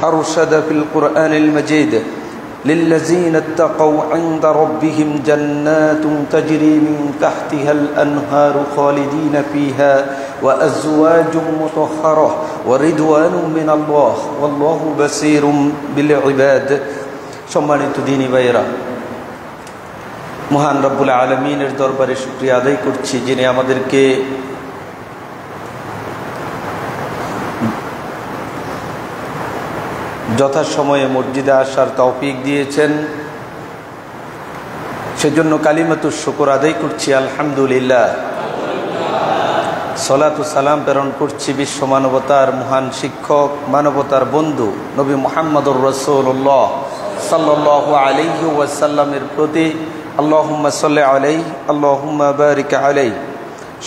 أرشد في القرآن المجيد للذين اتقوا عند ربهم جنات تجري من تحتها الأنهار خالدين فيها وأزواج مطهرة ورضوان من الله والله بصير بالعباد সম্মানিত দিনী ভাইরা, মহান রব্বুল আলামিনের দরবারে শুকরিয়া আদায় করছি যিনি আমাদেরকে যথাসময়ে মসজিদে আসার তৌফিক দিয়েছেন। সেজন্য কালিমাতুশ শুকর আদায় করছি আলহামদুলিল্লাহ। সালাতু সালাম প্রেরণ করছি বিশ্ব মানবতার মহান শিক্ষক, মানবতার বন্ধু নবী মুহাম্মদুর রাসূলুল্লাহ সাল্লাল্লাহু আলাইহি ওয়াসাল্লামের প্রতি। আল্লাহুম্মা সাল্লি আলাইহি আল্লাহুম্মা বারিক আলাইহি।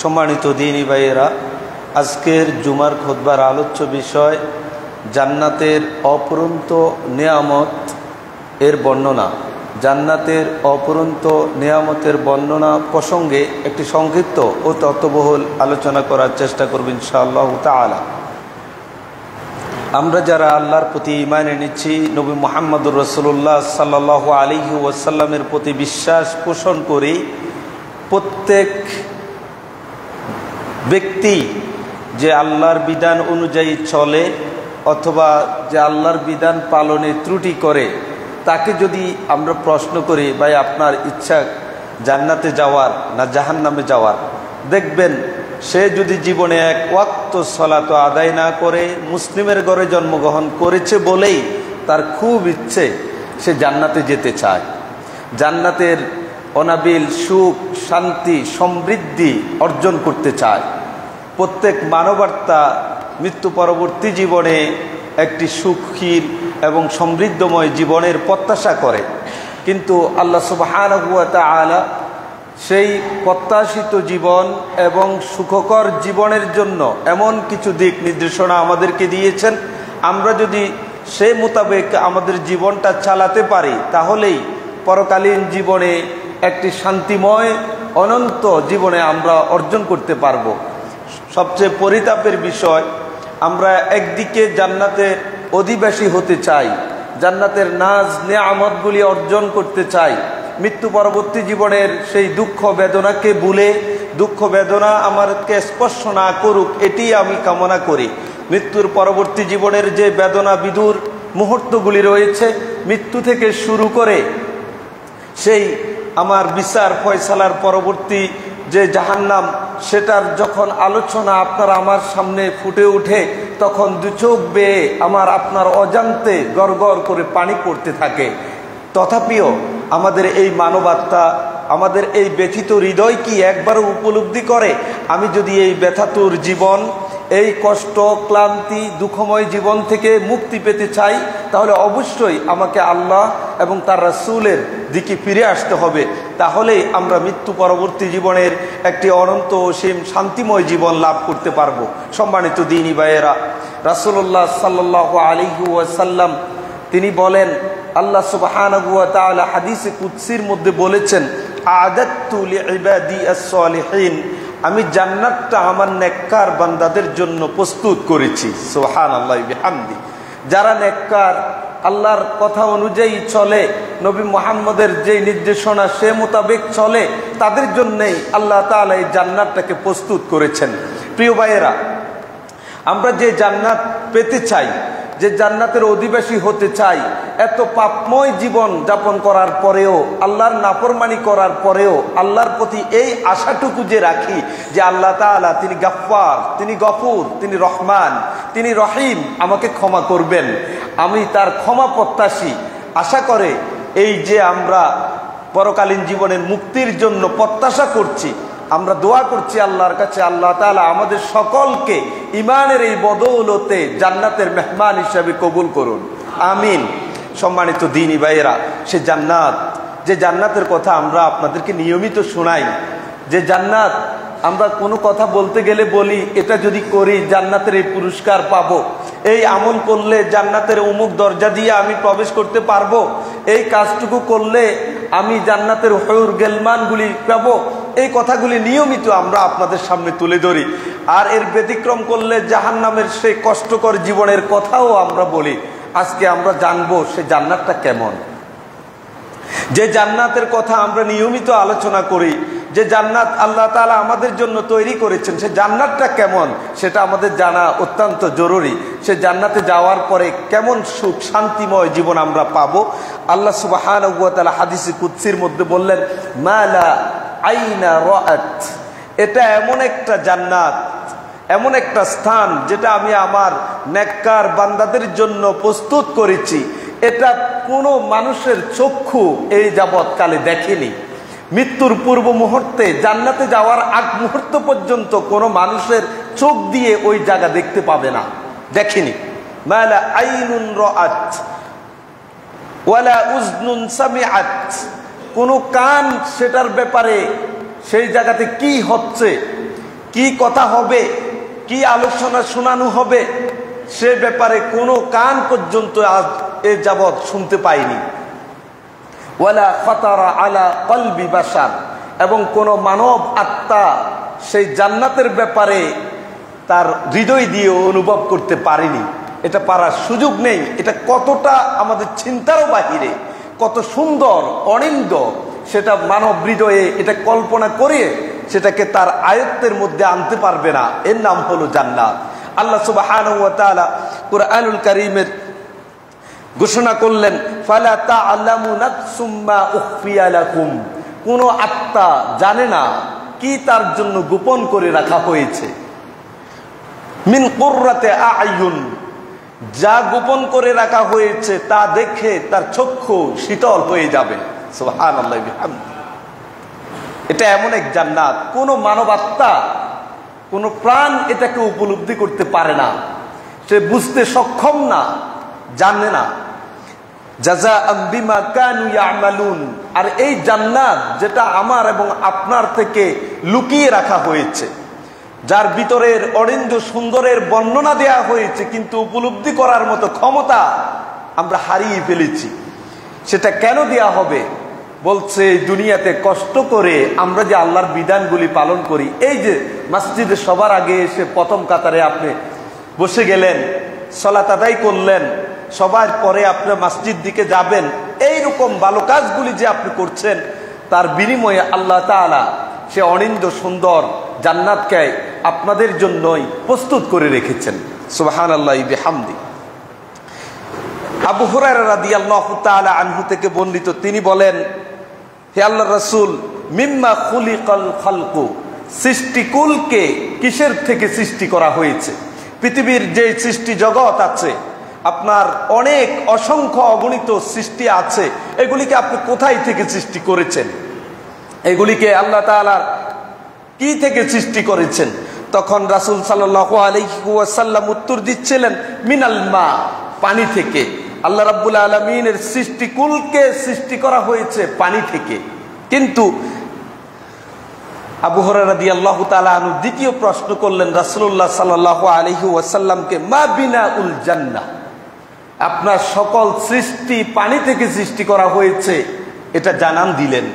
সম্মানিত দ্বীনী ভাইয়েরা, আজকের জুমার খুতবার আলোচ্য বিষয় জান্নাতের অপরন্ত নেয়ামত এর বর্ণনা। জান্নাতের অপরন্ত নেয়ামতের বর্ণনা প্রসঙ্গে একটি সংক্ষিপ্ত ও তত্ত্ববহুল আলোচনা করার চেষ্টা করব ইনশাআল্লাহ তাআলা। আমরা যারা আল্লাহর প্রতি ঈমান এনেছি, নবী মুহাম্মদুর রাসূলুল্লাহ সাল্লাল্লাহু আলাইহি ওয়াসাল্লামের প্রতি বিশ্বাস পোষণ করি, প্রত্যেক ব্যক্তি যে আল্লাহর বিধান অনুযায়ী চলে অথবা যে আল্লাহর বিধান পালনে ত্রুটি করে, তাকে যদি আমরা প্রশ্ন করি, ভাই আপনার ইচ্ছা জান্নাতে যাওয়ার না জাহান্নামে যাওয়ার, দেখবেন সে যদি জীবনে এক ওয়াক্ত সালাত আদায় না করে মুসলিমের ঘরে জন্মগ্রহণ করেছে বলেই তার খুব ইচ্ছে সে জান্নাতে যেতে চায়, জান্নাতের অনাবিল সুখ শান্তি সমৃদ্ধি অর্জন করতে চায়। প্রত্যেক মানবাত্মা মৃত্যু পরবর্তী জীবনে একটি সুখী এবং সমৃদ্ধময় জীবনের প্রত্যাশা করে, কিন্তু আল্লাহ সুবহানাহু ওয়া তাআলা সেই প্রত্যাশিত জীবন এবং সুখকর জীবনের জন্য এমন কিছু দিক নির্দেশনা আমাদেরকে দিয়েছেন। আমরা যদি সেই মোতাবেক আমাদের জীবনটা চালাতে পারি, তাহলেই পরকালীন জীবনে একটি শান্তিময় অনন্ত জীবনে আমরা অর্জন করতে পারব। সবচেয়ে পরিতাপের বিষয়, আমরা একদিকে জান্নাতের অধিবাসী হতে চাই, জান্নাতের নাজ নেয়ামতগুলি অর্জন করতে চাই, মৃত্যু পরবর্তী জীবনের সেই দুঃখ বেদনাকে ভুলে, দুঃখ বেদনা আমাকে স্পর্শ না করুক এটি আমি কামনা করি। মৃত্যুর পরবর্তী জীবনের যে বেদনা বিদুর মুহূর্তগুলি রয়েছে, মৃত্যু থেকে শুরু করে সেই আমার বিচার ফয়সালার পরবর্তী যে জাহান্নাম, সেটার যখন আলোচনা আপনার আমার সামনে ফুটে ওঠে, তখন দু চোখ বেয়ে আমার আপনার অজান্তে গড়গড় করে পানি পড়তে থাকে। তথাপিও আমাদের এই মানবাত্মা, আমাদের এই ব্যথিত হৃদয় কি একবারও উপলব্ধি করে, আমি যদি এই ব্যথাতুর জীবন, এই কষ্ট ক্লান্তি দুঃখময় জীবন থেকে মুক্তি পেতে চাই, তাহলে অবশ্যই আমাকে আল্লাহ এবং তার রাসূলের দিকে ফিরে আসতে হবে। তাহলেই আমরা মৃত্যু পরবর্তী জীবনের একটি অনন্ত অসীম শান্তিময় জীবন লাভ করতে পারবো। সম্মানিত দ্বীনী ভাইয়েরা, রাসূলুল্লাহ সাল্লাল্লাহু আলাইহি ওয়াসাল্লাম তিনি বলেন, আল্লাহ সুবহানাহু ওয়া তাআলা হাদিসে কুদসির মধ্যে বলেছেন, আ'দাততু লিইবাদি আস-সালিহিন, আমি জান্নাতটা আমার নেককার বান্দাদের জন্য প্রস্তুত করেছি। সুবহানাল্লাহি বিহামদি। যারা নেককার, আল্লাহর কথা অনুযায়ী চলে, নবী মুহাম্মদের যে নির্দেশনা সে মোতাবেক চলে, তাদের জন্যই আল্লাহ তাআলা এই জান্নাতটাকে প্রস্তুত করেছেন। প্রিয় ভাইয়েরা, আমরা যে জান্নাত পেতে চাই, যে জান্নাতের অধিবাসী হতে চাই, এত পাপময় জীবন যাপন করার পরেও, আল্লাহর নাফরমানি করার পরেও আল্লাহর প্রতি এই আশাটুকু যে রাখি যে আল্লাহ তাআলা তিনি গাফফার, তিনি গফুর, তিনি রহমান, তিনি রহিম, আমাকে ক্ষমা করবেন, আমি তার ক্ষমা প্রত্যাশী। আশা করে এই যে আমরা পরকালীন জীবনের মুক্তির জন্য প্রত্যাশা করছি, আমরা দোয়া করছি আল্লাহর কাছে, আল্লাহ তাআলা আমাদের সকলকে ঈমানের এই বদৌলতে জান্নাতের মেহমান হিসেবে কবুল করুন, আমিন। সম্মানিত দ্বীনী ভাইয়েরা, সে জান্নাত, যে জান্নাতের কথা আমরা আপনাদেরকে নিয়মিত শোনাই, যে জান্নাত আমরা কোনো কথা বলতে গেলে বলি এটা যদি করি জান্নাতের এই পুরস্কার পাবো, এই আমল করলে জান্নাতের অমুক দরজা দিয়ে আমি প্রবেশ করতে পারবো, এই কাজটুকু করলে আমি জান্নাতের হুর গেলমানগুলি পাবো। এই কথাগুলি নিয়মিত আমরা আপনাদের সামনে তুলে ধরি। আর এর ব্যতিক্রম করলে জাহান্নামের সেই কষ্টকর জীবনের কথাও আমরা বলি। আজকে আমরা জানবো সে জান্নাতটা কেমন। যে জান্নাতের কথা আমরা নিয়মিত আলোচনা করি, যে জান্নাত আল্লাহ তাআলা আমাদের জন্য তৈরি করেছেন, সে জান্নাতটা কেমন সেটা আমাদের জানা অত্যন্ত জরুরি। সে জান্নাতে যাওয়ার পরে কেমন সুখ শান্তিময় জীবন আমরা পাবো। আল্লাহ সুবহানাহু ওয়া তাআলা হাদিসে কুদসির মধ্যে বললেন, মালা আইনা রাআত, এটা এমন একটা জান্নাত, এমন একটা স্থান যেটা আমি আমার নেককার বান্দাদের জন্য প্রস্তুত করেছি। এটা কোনো মানুষের চক্ষু এই যাবৎকালে দেখেনি। মৃত্যুর পূর্ব মুহূর্তে জান্নাতে যাওয়ার আগ মুহূর্ত পর্যন্ত কোনো মানুষের চোখ দিয়ে ওই জায়গা দেখতে পাবে না, দেখেনি। মালা আইনুন রাআত ওয়ালা উযনুন সামিআত, কোনো কান সেটার ব্যাপারে সেই জায়গাতে কি হচ্ছে, কি কথা হবে, কি আলোচনা শোনানো হবে, সে ব্যাপারে কোনো কান পর্যন্ত আজ এ যাবৎ শুনতে পাইনি। ওয়ালা খাতারা আলা কলবি বাশার, এবং কোনো মানব আত্মা সেই জান্নাতের ব্যাপারে তার হৃদয় দিয়ে অনুভব করতে পারেনি। এটা পারার সুযোগ নেই। এটা কতটা আমাদের চিন্তারও বাহিরে, কত সুন্দর অনিন্দ, সেটা মানব হৃদয়ে এটা কল্পনা করে সেটাকে তার আয়ত্তের মধ্যে আনতে পারবে না। এর নাম হলো জান্নাত। আল্লাহ সুবহানাহু ওয়া তাআলা কুরআনুল কারীমের ঘোষণা করলেন, ফালা তা'লামু নাফসুম মা উখফিয়া লাকুম, কোন আত্মা জানে না কি তার জন্য গোপন করে রাখা হয়েছে। মিন কুররাতি আ'য়ুন, যা গোপন করে রাখা হয়েছে তা দেখে তার চক্ষু শীতল হয়ে যাবে। সুবহানাল্লাহি বিহামদি। এটা এমন এক জান্নাত, কোন মানব আত্মা, কোন প্রাণ এটাকে উপলব্ধি করতে পারে না, সে বুঝতে সক্ষম না, জানে না। জাযাআম বিমা কানু ইয়ামালুন, আর এই জান্নাত যেটা আমার এবং আপনার থেকে লুকিয়ে রাখা হয়েছে, যার ভিতরের অরিন্দ সুন্দরের বর্ণনা দেয়া হয়েছে, কিন্তু উপলব্ধি করার মতো ক্ষমতা আমরা হারিয়ে ফেলেছি। সেটা কেন দেয়া হবে? বলছে দুনিয়াতে কষ্ট করে আমরা যে আল্লাহর বিধানগুলি পালন করি, এই যে মসজিদে সবার আগে এসে প্রথম কাতারে আপনি বসে গেলেন, সালাত আদায় করলেন, সবার পরে আপনি মসজিদ দিকে যাবেন, এইরকম ভালো কাজগুলি যে আপনি করছেন, তার বিনিময়ে আল্লাহ তাআলা সে অনিন্দ সুন্দর জান্নাতকে আপনাদের জন্যই প্রস্তুত করে রেখেছেন। সুবহানাল্লাহি বিহামদি। আবু হুরায়রা রাদিয়াল্লাহু তাআলা আনহু থেকে বর্ণিত, তিনি বলেন, হে আল্লাহর রাসূল, মিম্মা খুলিকাল খালকু, সৃষ্টিকুলকে কিসের থেকে সৃষ্টি করা হয়েছে? পৃথিবীর যে সৃষ্টি জগৎ আছে, আপনার অনেক অসংখ্য অগণিত সৃষ্টি আছে, এগুলিকে আপনি কোথায় থেকে সৃষ্টি করেছেন? এগুলিকে আল্লাহ তাআলা কি থেকে সৃষ্টি করেছেন? তখন রাসূল সাল্লাল্লাহু আলাইহি ওয়াসাল্লাম উত্তর দিচ্ছিলেন, মিনাল মা, পানি থেকে। আল্লাহ রাব্বুল আলামিনের সৃষ্টিকুলকে সৃষ্টি করা হয়েছে পানি থেকে। কিন্তু আবু হুরায়রা রাদিয়াল্লাহু তাআলা আনহু দ্বিতীয় প্রশ্ন করলেন রাসূলুল্লাহ সাল্লাল্লাহু আলাইহি ওয়াসাল্লামকে, মা বিনাউল জান্নাহ, আপনার সকল সৃষ্টি পানি থেকে সৃষ্টি করা হয়েছে, এটা জানান দিলেন।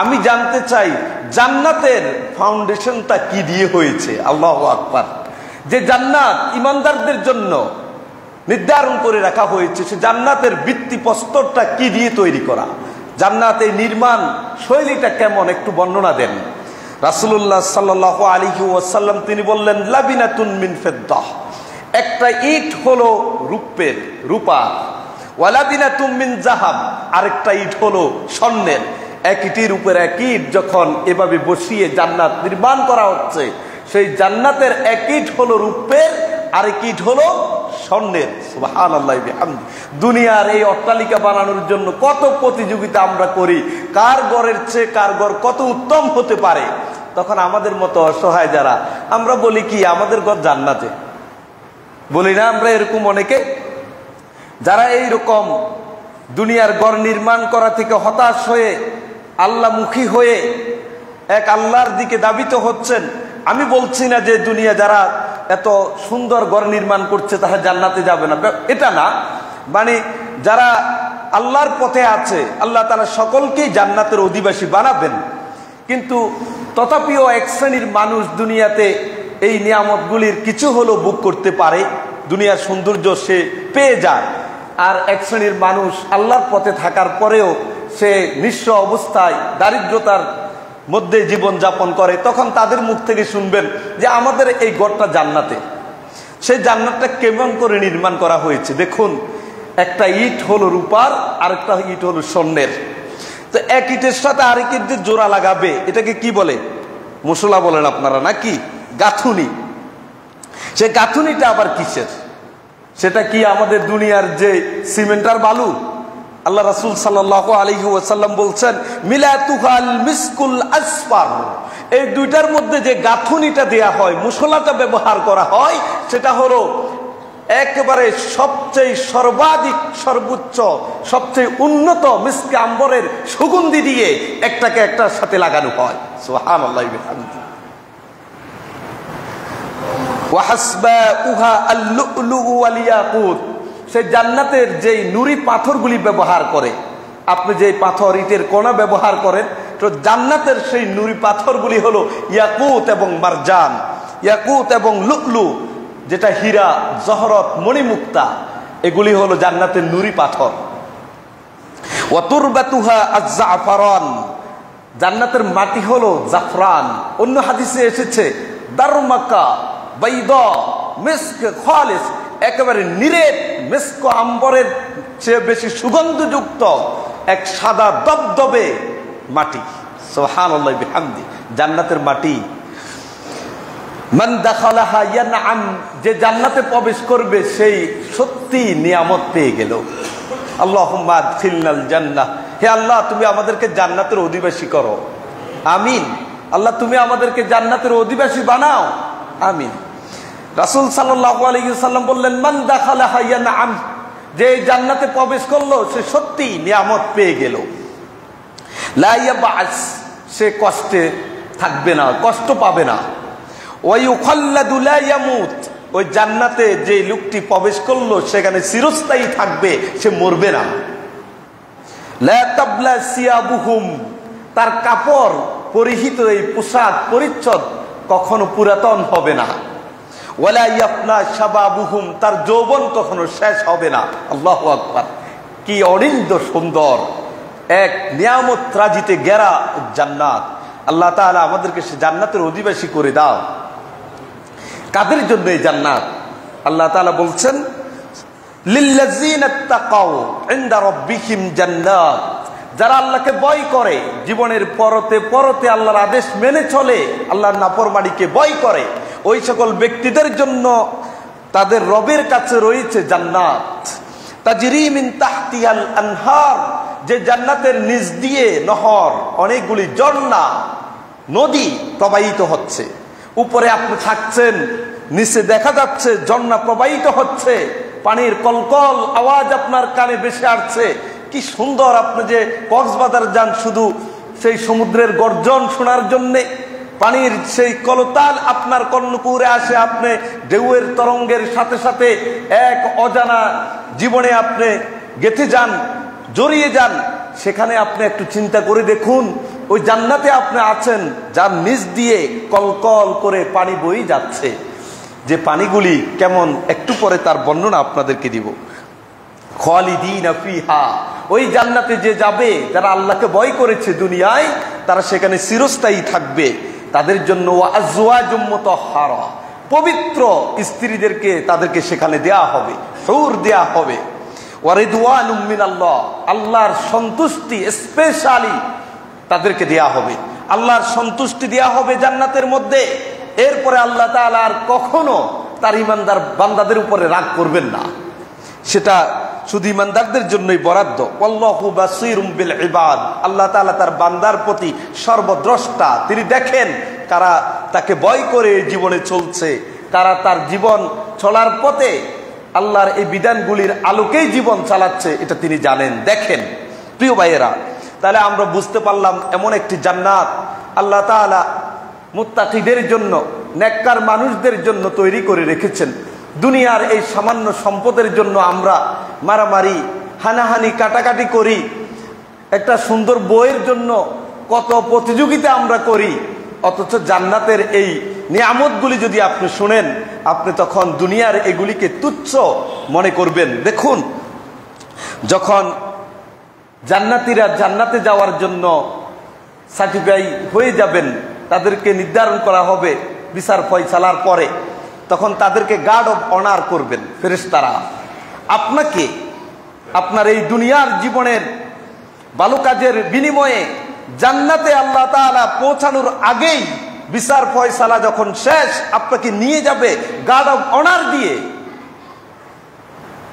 আমি জানতে চাই জান্নাতের ফাউন্ডেশনটা কি দিয়ে হয়েছে? আল্লাহু আকবার। যে জান্নাত ঈমানদারদের জন্য নির্ধারণ করে রাখা হয়েছে, সে জান্নাতের ভিত্তিপ্রস্তরটা কি দিয়ে তৈরি করা? জান্নাতের নির্মাণ শৈলীটা কেমন, একটু বর্ণনা দেন। রাসূলুল্লাহ সাল্লাল্লাহু আলাইহি ওয়াসাল্লাম তিনি বললেন, লাবিনাতুন মিন ফিদ্দাহ, একটা ইট হলো রূপের, রূপা। ওয়ালাবিনাতুম মিন যাহাব, আরেকটা ইট হলো স্বর্ণের। এক ইটের উপর এক ইট যখন এভাবে বসিয়ে জান্নাত নির্মাণ করা হচ্ছে, সেই জান্নাতের এক ইট হলো রূপের, আরেক ইট হলো স্বর্ণের। সুবহানাল্লাহি বিহামদি। দুনিয়ার এই অট্টালিকা বানানোর জন্য কত প্রতিযোগিতা আমরা করি, কার ঘরের চেয়ে কার ঘর কত উত্তম হতে পারে। তখন আমাদের মতো অসহায় যারা, আমরা বলি কি আমাদের ঘর জান্নাতে, বলি না আমরা এরকম অনেকে, যারা এইরকম দুনিয়ার ঘর নির্মাণ করা থেকে হতাশ হয়ে আল্লাহমুখী হয়ে এক আল্লাহর দিকে ধাবিত হচ্ছেন। আমি বলছি না যে দুনিয়া যারা এত সুন্দর ঘর নির্মাণ করছে তারা জান্নাতে যাবে না, এটা না, মানে যারা আল্লাহর পথে আছে আল্লাহ তাআলা সকলকেই জান্নাতের অধিবাসী বানাবেন। কিন্তু তথাপিও এক শ্রেণীর মানুষ দুনিয়াতে এই নিয়ামতগুলির কিছু হলেও ভোগ করতে পারে, দুনিয়ার সৌন্দর্য সে পেয়ে যায়, আর এক শ্রেণীর মানুষ আল্লাহর পথে থাকার পরেও সে নিঃস্ব অবস্থায় দারিদ্রতার মধ্যে জীবন যাপন করে, তখন তাদের মুখ থেকে শুনবেন যে আমাদের এই ঘরটা জান্নাতে। সেই জান্নাতটা কেমন করে নির্মাণ করা হয়েছে দেখুন, একটা ইট হলো রূপার, আরেকটা ইট হলো স্বর্ণের। তো এক ইটের সাথে আরেক ইট যে জোড়া লাগাবে এটাকে কি বলে? মশলা বলেন আপনারা নাকি? গাঁথুনি। সে গাঁথুনিটা আবার কিসের? সেটা কি আমাদের দুনিয়ার যে সিমেন্ট আর বালু? আল্লাহ রাসূল সাল্লাল্লাহু আলাইহি ওয়াসাল্লাম বলছেন মিলাতুহাল মিসকুল আসফার, এই দুইটার মধ্যে যে গাঁথুনিটা দেয়া হয়, মশলাটা ব্যবহার করা হয়, সেটা হলো একেবারে সবচেয়ে সর্বাধিক সর্বোচ্চ সবচেয়ে উন্নত মিসকে আম্বরের সুগন্ধি দিয়ে একটাকে একটার সাথে লাগানো হয়। সুবহানাল্লাহি ওয়া বিহামদিহি। ওয়া হাসবাউহা আল-লু'লু'ু ওয়াল ইয়াকুত, সেই জান্নাতের যেই নুরি পাথরগুলি ব্যবহার করে, আপনি যেই পাথর ইটের কণা ব্যবহার করেন, তো জান্নাতের সেই নুরি পাথরগুলি হলো ইয়াকুত এবং মারজান, ইয়াকুত এবং লু'লু, যেটা হীরা, জহরত, মণিমুক্তা, এগুলি হলো জান্নাতের নুরি পাথর। ওয়া তুরবাতুহা আজ-জাফরান, জান্নাতের মাটি হলো জাফরান। অন্য হাদিসে এসেছে দারমাকা বাইদা মিস্ক খালিস, একেবারে নিরেট মিস্ক আম্বরের চেয়ে বেশি সুগন্ধযুক্ত এক সাদা দবদবে মাটি। সুবহানাল্লাহি বিহামদি, জান্নাতের মাটি। মান দাখালাহা ইয়ানআম, যে জান্নাতে প্রবেশ করবে সেই সত্যি নিয়ামত পেয়ে গেল। আল্লাহুম্মা আদখিলনাল জান্নাহ, হে আল্লাহ তুমি আমাদেরকে জান্নাতের অধিবাসী করো, আমিন। আল্লাহ তুমি আমাদেরকে জান্নাতের অধিবাসী বানাও, আমিন। রাসূল সাল্লাল্লাহু আলাইহি ওয়াসাল্লাম বললেন মান দাখালাহা ইয়ানআম, যে জান্নাতে প্রবেশ করলো সে সত্যি নিয়ামত পেয়ে গেল। লা ইয়াবাস, সে কষ্টে থাকবে না, কষ্ট পাবে না। ওয়া ইউখাল্লাদু লা ইয়ামুত, ওই জান্নাতে যে লোকটি প্রবেশ করলো সেখানে চিরস্থায়ী থাকবে, সে মরবে না। লা তাবলা সিয়াবুহুম, তার কাপড় পরিহিত এই পোশাক পরিচ্ছদ কখনো পুরাতন হবে না। ওয়ালা ইয়াফনা শাবাবুহুম, তার যৌবন কখনো শেষ হবে না। আল্লাহু আকবার, কি অনিন্দ সুন্দর এক নিয়ামত রাজিতে ঘেরা জান্নাত। আল্লাহ তাআলা আমাদেরকে সে জান্নাতের অধিবাসী করে দাও। কাদের জন্য এই জান্নাত? আল্লাহ তাআলা বলছেন লিল্লাযিনা তাকাউ ইনদা রাব্বিহিম জান্নাত, যারা আল্লাহকে ভয় করে, জীবনের পরতে পরতে আল্লাহর আদেশ মেনে চলে, আল্লাহর নাফরমানিকে ভয় করে, ওই সকল ব্যক্তিদের জন্য তাদের রবের কাছে রয়েছে জান্নাত। তাজরি মিন তাহতিহাল আনহার, যে জান্নাতের নিচ দিয়ে নহর, অনেকগুলি ঝর্ণা, নদী প্রবাহিত হচ্ছে। উপরে আপনি থাকছেন, নিচে দেখা যাচ্ছে ঝর্ণা প্রবাহিত হচ্ছে, পানির কলকল আওয়াজ আপনার কানে ভেসে আসছে। কি সুন্দর! আপনি যে কক্সবাজার যান শুধু সেই সমুদ্রের গর্জন শোনার জন্যে, পানির সেই কলতাল আপনার কর্ণকুহরে আসে, আপনি ঢেউয়ের তরঙ্গের সাথে সাথে এক অজানা জীবনে আপনি গেঁথে যান, জড়িয়ে যান। সেখানে আপনি একটু চিন্তা করে দেখুন, ওই জান্নাতে আপনি আছেন যার নিচ দিয়ে কলকল করে পানি বয়ে যাচ্ছে। যে পানিগুলি কেমন, একটু পরে তার বর্ণনা আপনাদেরকে দিব। খালিদিনা ফিহা, ওই জান্নাতে যে যাবে, যারা আল্লাহকে ভয় করেছে দুনিয়ায়, তারা সেখানে চিরস্থায়ী থাকবে। তাদের জন্য আজওয়াজুম মুতাহহারা, পবিত্র স্ত্রীদেরকে তাদেরকে সেখানে দেয়া হবে, হুর দেয়া হবে। ওয়া রিদওয়ানুম মিনাল্লাহ, আল্লাহর সন্তুষ্টি স্পেশালি তাদেরকে দেয়া হবে, আল্লাহর সন্তুষ্টি দেয়া হবে জান্নাতের মধ্যে। এরপরে আল্লাহ তাআলা আর কখনো তার ঈমানদার বান্দাদের উপরে রাগ করবেন না, সেটা শুধু ঈমানদারদের জন্যই বরাদ্দ। আল্লাহু বাসীরুম বিল ইবাদ, আল্লাহ তাআলা তার বান্দার প্রতি সর্বদ্রষ্টা, তিনি দেখেন কারা তাকে ভয় করে জীবনে চলছে, কারা তার জীবন চলার পথে আল্লাহর এই বিধানগুলির আলোকেই জীবন চালাচ্ছে, এটা তিনি জানেন, দেখেন। প্রিয় ভাইয়েরা, তাহলে আমরা বুঝতে পারলাম এমন একটি জান্নাত আল্লাহ তাআলা মুত্তাকিদের জন্য, নেককার মানুষদের জন্য তৈরি করে রেখেছেন। দুনিয়ার এই সামান্য সম্পদের জন্য আমরা মারামারি, হানাহানি, কাটাকাটি করি। একটা সুন্দর বইয়ের জন্য কত প্রতিযোগিতা আমরা করি, অথচ জান্নাতের এই নিয়ামতগুলি যদি আপনি শুনেন, আপনি তখন দুনিয়ার এগুলিকে তুচ্ছ মনে করবেন। দেখুন যখন জান্নাতীরা জান্নাতে যাওয়ার জন্য সার্টিফাই হয়ে যাবেন, তাদেরকে নির্ধারণ করা হবে বিচার ফয়সালার পরে, তখন তাদেরকে গার্ড অফ অনার করবেন ফেরেশতারা। আপনাকে আপনার এই দুনিয়ার জীবনের ভালো কাজের বিনিময়ে জান্নাতে আল্লাহ তাআলা পৌঁছানোর আগেই বিচার ফয়সালা যখন শেষ, আপনাকে নিয়ে যাবে গার্ড অফ অনার দিয়ে।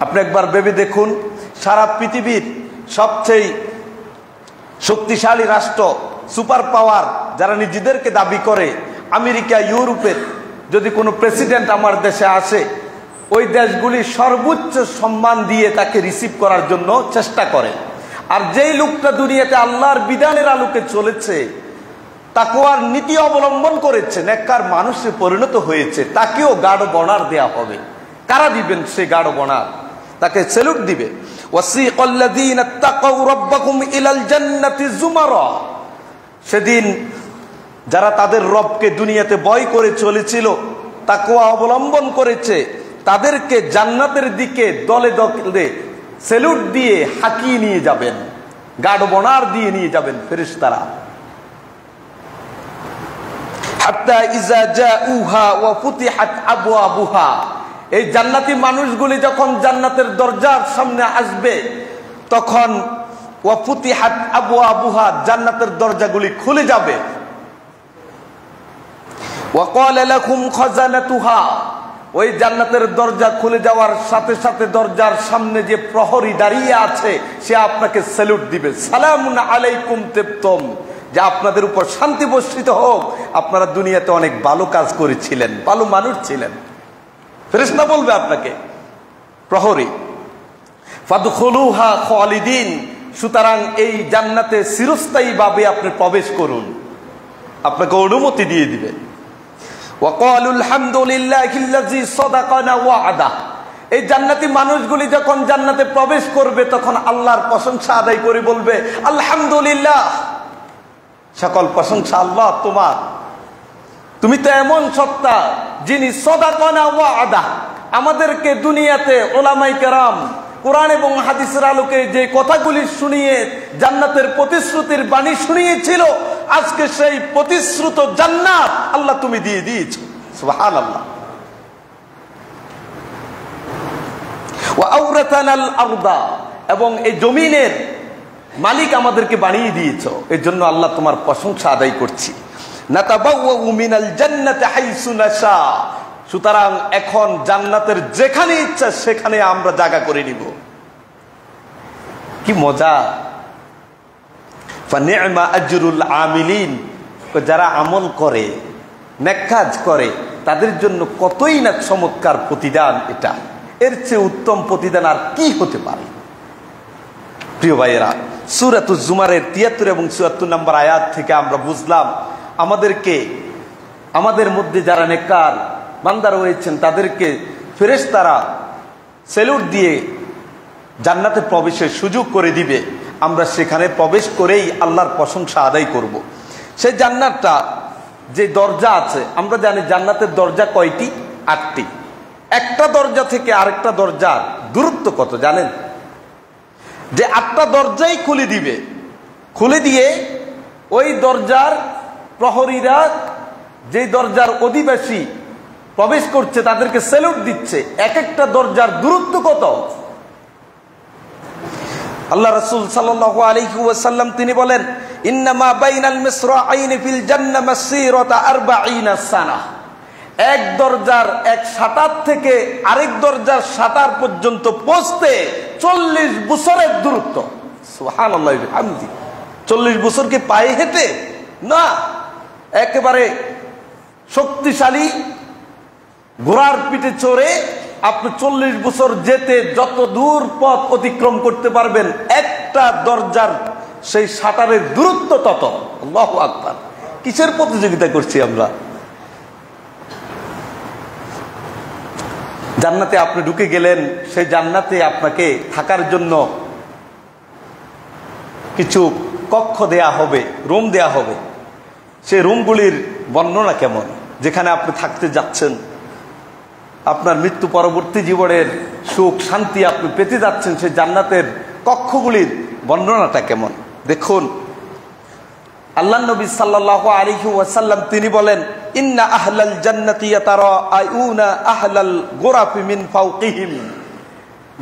আপনি একবার ভেবে দেখুন, সারা পৃথিবীর সবচেয়ে শক্তিশালী রাষ্ট্র, সুপার পাওয়ার যারা নিজেদেরকে দাবি করে, আমেরিকা, ইউরোপের যদি কোনো প্রেসিডেন্ট আমার দেশে আসে, ওই দেশগুলি সর্বোচ্চ সম্মান দিয়ে তাকে রিসিভ করার জন্য চেষ্টা করে। আর যেই লোকটা দুনিয়াতে আল্লাহর বিধানের আলোকে চলেছে, তাকওয়ার নীতি অবলম্বন করেছে, নেককার মানুষে পরিণত হয়েছে, তাকেও গার্ড অফ অনার দেয়া হবে। কারা দিবেন সেই গার্ড অফ অনার? তাকে স্যালুট দিবে। ওয়াসিকাল্লাযীনা তাকাউ রাব্বাকুম ইলাল জান্নাতি যুমারা। সেদিন যারা তাদের রবকে দুনিয়াতে ভয় করে চলেছিল, তাকওয়া অবলম্বন করেছে, তাদেরকে জান্নাতের দিকে দলে দলে স্যালুট দিয়ে হাঁকিয়ে নিয়ে যাবেন, গার্ড অফ অনার দিয়ে নিয়ে যাবেন ফেরেশতারা। হাত্তা ইযা জাউহা ওয়া ফুতিহাত আবওয়াবুহা। এই জান্নাতি মানুষগুলি যখন জান্নাতের দরজার সামনে আসবে, তখন ওয়া ফুতিহাত আবওয়াবুহা, জান্নাতের দরজাগুলি খুলে যাবে। ওয়া ক্বালা লাকুম খাযানাতুহা, ওই জান্নাতের দরজা খুলে যাওয়ার সাথে সাথে দরজার সামনে যে প্রহরী দাঁড়িয়ে আছে, সে আপনাকে স্যালুট দিবে, সালামুন আলাইকুম তিবতুম, যে আপনাদের উপর শান্তি বর্ষিত হোক, আপনারা দুনিয়াতে অনেক ভালো কাজ করেছিলেন, ভালো মানুষ ছিলেন। ফেরেশতা বলবে আপনাকে, প্রহরী। ফাদখুলুহা খালিদিন, সুতরাং এই জান্নাতে চিরস্থায়ী ভাবে আপনি প্রবেশ করুন, আপনাকে অনুমতি দিয়ে দিবে। ওয়াকালু আলহামদুলিল্লাহিল্লাযী সাদাকানা ওয়া'দা। এই জান্নাতি মানুষগুলি যখন জান্নাতে প্রবেশ করবে, তখন আল্লাহর প্রশংসা আদায় করে বলবে, আলহামদুলিল্লাহ, সকল প্রশংসা আল্লাহ তোমার, তুমি তো এমন সত্তা যিনি সাদাকানা ওয়া'দা, আমাদেরকে দুনিয়াতে উলামায়ে কেরাম কোরআন এবং হাদিসের আলোকে যে কথাগুলি শুনিয়ে জান্নাতের প্রতিশ্রুতির বাণী শুনিয়েছিল, আজকে সেই প্রতিশ্রুত জান্নাত আল্লাহ তুমি দিয়ে দিয়েছো। সুবহানাল্লাহ। ওয়া আওরাতানাল আরদা, এবং এই জমিনের মালিক আমাদেরকে বানিয়ে দিয়েছো, এর জন্য আল্লাহ তোমার প্রশংসা আদায় করছি। নাতাবাওয়াউ মিনাল জান্নাতি হাইসু নাশা, সুতরাং এখন জান্নাতের যেখানে ইচ্ছা সেখানে আমরা জায়গা করে নিব। কি মজা! ফানি'মা আজরুল আমিলিন, যারা আমল করে, নেক কাজ করে, তাদের জন্য কতই না চমৎকার প্রতিদান এটা। এর চেয়ে উত্তম প্রতিদান আর কি হতে পারে? প্রিয় ভাইয়েরা, সূরাতুজ জুমারের ৭৩ এবং ৭৪ নম্বর আয়াত থেকে আমরা বুঝলাম, আমাদেরকে, আমাদের মধ্যে যারা নেককার বান্দা রয়েছেন, তাদেরকে ফেরেশতারা স্যালুট দিয়ে জান্নাতে প্রবেশের সুযোগ করে দিবে। আমরা সেখানে প্রবেশ করেই আল্লাহর প্রশংসা আদায় করব। সেই জান্নাতটা যে দরজা আছে, আমরা জানি জান্নাতের দরজা কয়টি? ৮টি। একটা দরজা থেকে আরেকটা দরজার দূরত্ব কত জানেন? যে ৮টা দরজাই খুলে দিবে, খুলে দিয়ে ওই দরজার প্রহরীরা, যে দরজার অধিবাসী প্রবেশ করছে, তাদেরকে স্যালুট দিচ্ছে। এক একটা দরজার দূরত্ব কত? আল্লাহ রাসূল সাল্লাল্লাহু আলাইহি ওয়াসাল্লাম তিনি বলেন, ইন্নামা বাইনাল মিসরাআইনি ফিল জান্নাহ মাসিরাতা ৪০ সানা। এক দরজার এক শাটার থেকে আরেক দরজার শাটার পর্যন্ত পৌঁছতে ৪০ বছরের দূরত্ব। সুবহানাল্লাহি ওয়া বিহামদি। ৪০ বছর কি পায়ে হেঁটে? না, একেবারে শক্তিশালী ঘোড়ার পিঠে চড়ে আপনি ৪০ বছর যেতে যত দূর পথ অতিক্রম করতে পারবেন, একটা দরজার সেই শাটারের দূরত্ব তত। আল্লাহু আকবার! কিসের প্রতিযোগিতা করছি আমরা? জান্নাতে আপনি ঢুকে গেলেন, সেই জান্নাতে আপনাকে থাকার জন্য কিছু কক্ষ দেয়া হবে, রুম দেয়া হবে। সেই রুমগুলির বর্ণনা কেমন? যেখানে আপনি থাকতে যাচ্ছেন, আপনার মৃত্যু পরবর্তী জীবনের সুখ শান্তি আপনি পেতে যাচ্ছেন, সেই জান্নাতের কক্ষগুলির বর্ণনাটা কেমন দেখুন। আল্লাহ নবী সাল্লাল্লাহু আলাইহি ওয়াসাল্লাম তিনি বলেন, ইন্না আহলাল জান্নাতি ইয়াতারাআউনা আহলাল গুরাফি মিন ফাওকিহিম।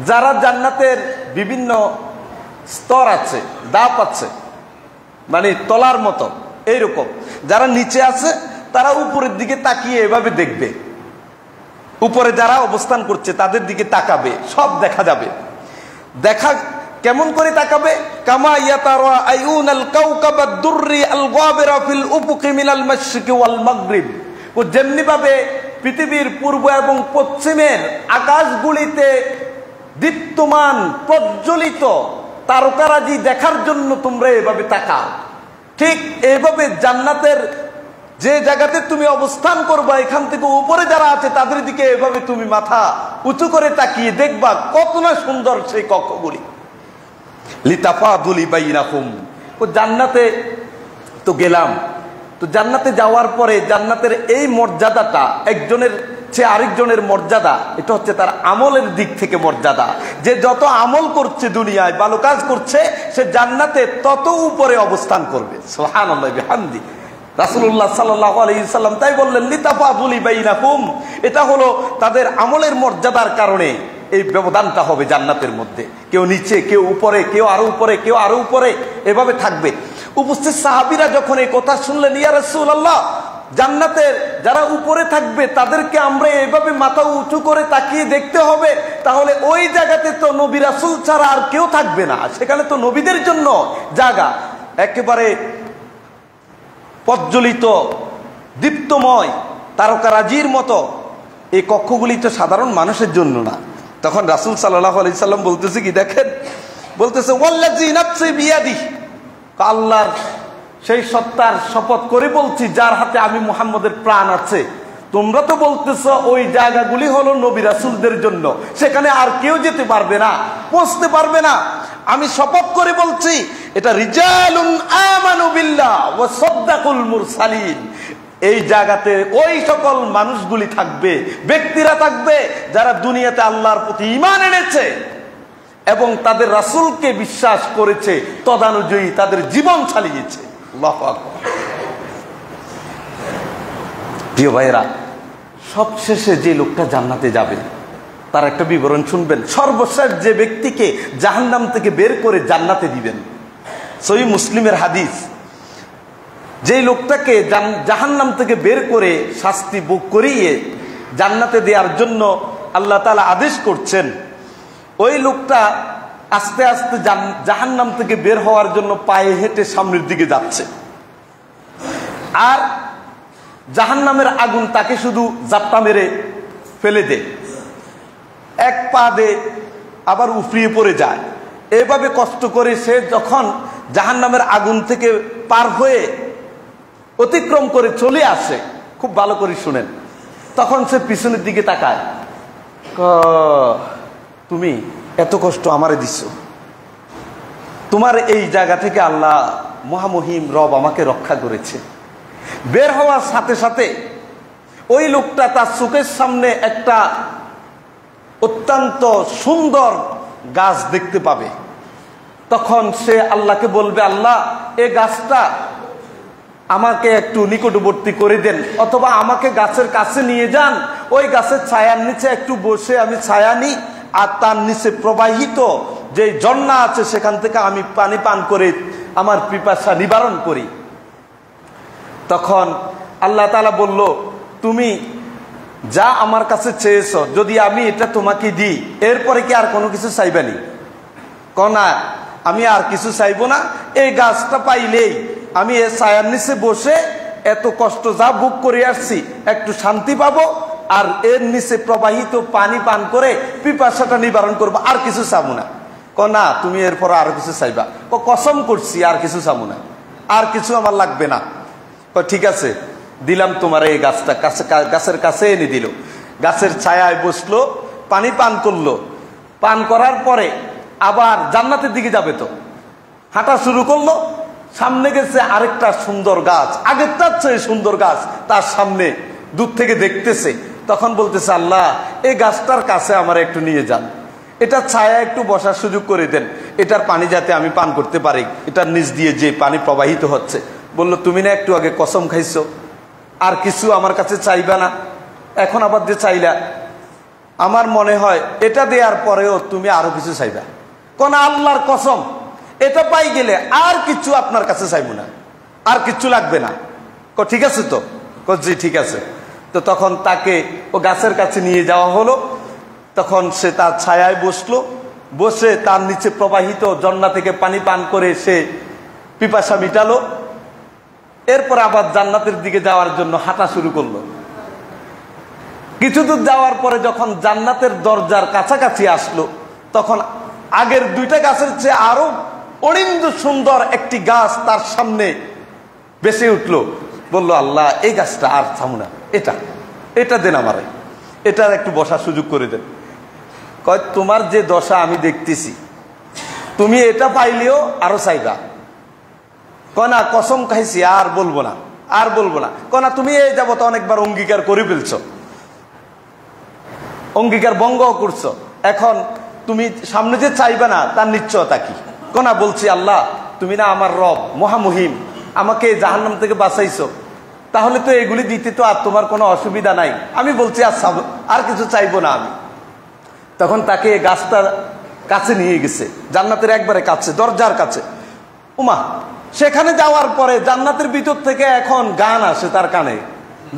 যারা জান্নাতের বিভিন্ন স্তর আছে, ধাপ আছে, মানে তলার মতো এইরকম, যারা নিচে আছে তারা উপরের দিকে তাকিয়ে এভাবে দেখবে, উপরে যারা অবস্থান করছে তাদের দিকে তাকাবে, সব দেখা যাবে। দেখা কেমন করে তাকাবে? কামা ইয়াতারাআউনাল কাওকাবাদ দুররি আল গাবিরা ফিল উফুকি মিনাল মাশরিকি ওয়াল মাগরিব। ও যেমনি ভাবে পৃথিবীর পূর্ব এবং পশ্চিমের আকাশগুলিতে দীপ্তমান প্রজ্বলিত তারকারাজি দেখার জন্য তোমরা এভাবে তাকাও, ঠিক এইভাবে জান্নাতের যে জায়গাতে তুমি অবস্থান করবা এখান থেকে উপরে যারা আছে তাদের দিকে এভাবে তুমি মাথা উঁচু করে তাকিয়ে দেখবা কত না সুন্দর সেই কক্ষগুলি। লিতাফাদুলি বাইনাকুম। ও জান্নাতে তো গেলাম, তো জান্নাতে যাওয়ার পরে জান্নাতের এই মর্যাদাটা একজনের চেয়ে আরেকজনের মর্যাদা, এটা হচ্ছে তার আমলের দিক থেকে মর্যাদা। যে যত আমল করছে দুনিয়ায়, ভালো কাজ করছে, সে জান্নাতে তত উপরে অবস্থান করবে। সুবহানাল্লাহি বিহামদি। রাসূলুল্লাহ সাল্লাল্লাহু আলাইহি সাল্লাম তাই বললেন, লিতাফাদুলি বাইনাকুম। এটা হলো তাদের আমলের মর্যাদার কারণে এই ব্যবধানটা হবে জান্নাতের মধ্যে। কেউ নিচে, কেউ উপরে, কেউ আরো উপরে, কেউ আরো উপরে, এভাবে থাকবে। উপস্থিত সাহাবীরা যখন এই কথা শুনলেন, ইয়া রাসূলুল্লাহ, জান্নাতের যারা উপরে থাকবে তাদেরকে আমরা এভাবে মাথা উঁচু করে তাকিয়ে দেখতে হবে, তাহলে ওই জায়গাতে তো নবী রাসূল ছাড়া আর কেউ থাকবে না, সেখানে তো নবীদের জন্য জায়গা, একেবারে প্রজ্বলিত দীপ্তময় তারকারাজির মতো। এই কক্ষগুলি তো সাধারণ মানুষের জন্য না। তখন রাসূল সাল্লাল্লাহু আলাইহি সাল্লাম বলতেছে কি দেখেন, বলতেছে ওয়াল্লাযী নাফসি বিয়াদিহি, আল্লাহর সেই সত্তার শপথ করে বলছি যার হাতে আমি মুহাম্মদের প্রাণ আছে, তোমরা তো বলতেছো ওই জায়গাগুলি হলো নবী রাসূলদের জন্য, সেখানে আর কেউ যেতে পারবে না, পৌঁছতে পারবে না। আমি শপথ করে বলছি এটা রিজালুন আমানু বিল্লাহ ওয়া সাদ্দাকুল মুরসালিন। এই জায়গাতে ওই সকল মানুষগুলি থাকবে, ব্যক্তিরা থাকবে যারা দুনিয়াতে আল্লাহর প্রতি ঈমান এনেছে এবং তাদের রাসূলকে বিশ্বাস করেছে, তদানুযায়ী তাদের জীবন চালিয়েছে। আল্লাহু আকবার। প্রিয় ভাইয়েরা, সবশেষে যে লোকটা জান্নাতে যাবে তার একটা বিবরণ শুনবেন। সর্বশেষ যে ব্যক্তিকে জাহান্নাম থেকে বের করে জান্নাতে দিবেন, সহিহ মুসলিমের হাদিস, যে লোকটাকে জাহান্নাম থেকে বের করে শাস্তি ভোগ করিয়ে জান্নাতে দেওয়ার জন্য আল্লাহ তাআলা আদেশ করছেন, ওই লোকটা আস্তে আস্তে জাহান্নাম থেকে বের হওয়ার জন্য পায়ে হেঁটে সামনের দিকে যাচ্ছে, আর জাহান্নামের আগুন তাকে শুধু জাপটা মেরে ফেলে দেয়, এক পা দে আবার উফরিয়ে পড়ে যায়। এভাবে কষ্ট করে সে যখন জাহান্নামের আগুন থেকে পার হয়ে অতিক্রম করে চলে আসে, খুব ভালো করে শুনেন, তখন সে পিছনের দিকে তাকায়, তুমি এত কষ্ট আমারে দিচ্ছ, তোমার এই জায়গা থেকে আল্লাহ মহামহিম রব আমাকে রক্ষা করেছে। বের হওয়ার সাথে সাথে ওই লোকটা তার চোখের সামনে একটা অত্যন্ত সুন্দর গাছ দেখতে পাবে। তখন সে আল্লাহকে বলবে, আল্লাহ, এই গাছটা আমাকে একটু নিকটবর্তী করে দেন, অথবা আমাকে গাছের কাছে নিয়ে যান, ওই গাছের ছায়ার নিচে একটু বসে আমি ছায়া নিই, আর তার নিচে প্রবাহিত যে ঝর্ণা আছে সেখান থেকে আমি পানি পান করে আমার পিপাসা নিবারণ করি। তখন আল্লাহ তাআলা বলল, তুমি যা আমার কাছে চেয়েছ, যদি আমি এটা তোমাকে দিই এরপরে কি আর কোনো কিছু চাইবানি? না, আমি আর কিছু চাইবো না, এই গাছটা পাইলেই আমি এর ছায়ার নিচে বসে এত কষ্ট যা ভোগ করে আসছি একটু শান্তি পাবো, আর এর নিচে প্রবাহিত পানি পান করে পিপাসাটা নিবারণ করবো, আর কিছু চাবো না। না, তুমি এরপর আরো কিছু চাইবা। কসম করছি আর কিছু চাবো না, আর কিছু আমার লাগবে না। ঠিক আছে, দিলাম তোমার এই গাছটা। গাছের কাছে এনে দিল, গাছের ছায়ায় বসলো, পানি পান করলো। পান করার পরে আবার জান্নাতের দিকে যাবে, তো হাঁটা শুরু করলো। সামনে গেছে আরেকটা সুন্দর গাছ, আগেরটার চেয়ে সুন্দর গাছ তার সামনে দূর থেকে দেখতেছে। তখন বলতেছে, আল্লাহ, এই গাছটার কাছে আমার একটু নিয়ে যান। এটা ছায়া একটু বসার সুযোগ করে দেন, এটার পানি যাতে আমি পান করতে পারি, এটার নিচ দিয়ে যে পানি প্রবাহিত হচ্ছে। বলল, তুমি না একটু আগে কসম খাইছো, আর কিছু আমার কাছে চাইবা না, এখন আবার যে চাইলা, আমার মনে হয় এটা দেওয়ার পরেও তুমি আরো কিছু চাইবা। কোন আল্লাহর কসম, এটা পাই গেলে আর কিছু আপনার কাছে চাইবো না, আর কিছু লাগবে না। ঠিক আছে তো? জি ঠিক আছে। তো তখন তাকে ও গাছের কাছে নিয়ে যাওয়া হলো। তখন সে তার ছায়ায় বসলো, বসে তার নিচে প্রবাহিত ঝর্ণা থেকে পানি পান করে সে পিপাসা মিটালো। এরপর আবার জান্নাতের দিকে যাওয়ার জন্য হাঁটা শুরু করলো। কিছু দূর যাওয়ার পরে যখন জান্নাতের দরজার কাছাকাছি আসলো, তখন আগের দুইটা গাছের চেয়ে আরো অনিন্দ সুন্দর একটি গাছ তার সামনে বেসে উঠলো। বলল, আল্লাহ, এই গাছটা আর থামু না, এটা দেন আমারে, এটার একটু বসার সুযোগ করে দেন। কয়, তোমার যে দশা আমি দেখতেছি, তুমি এটা পাইলেও আরো চাইবা। কয় না, কসম খাইছি, আর বলবো না, আর বলবো না। কয় না, তুমি এই যাবত অনেকবার অঙ্গীকার করে ফেলছো, অঙ্গীকার ভঙ্গ করছো, এখন তুমি সামনে যে চাইবে না তার নিশ্চয়তা কি? কোনা বলছি, আল্লাহ, তুমি না আমার রব, মহামহিম, আমাকে জাহান্নাম থেকে বাঁচাইছো, তাহলে তো এগুলি দিতে তো আর তোমার কোনো অসুবিধা নাই। আমি বলছি, আর কিছু চাইবো না আমি। তখন তাকে গাছটার কাছে নিয়ে গেছে, জান্নাতের একবারে কাছে, দরজার কাছে। উমা, সেখানে যাওয়ার পরে জান্নাতের ভিতর থেকে এখন গান আসে তার কানে,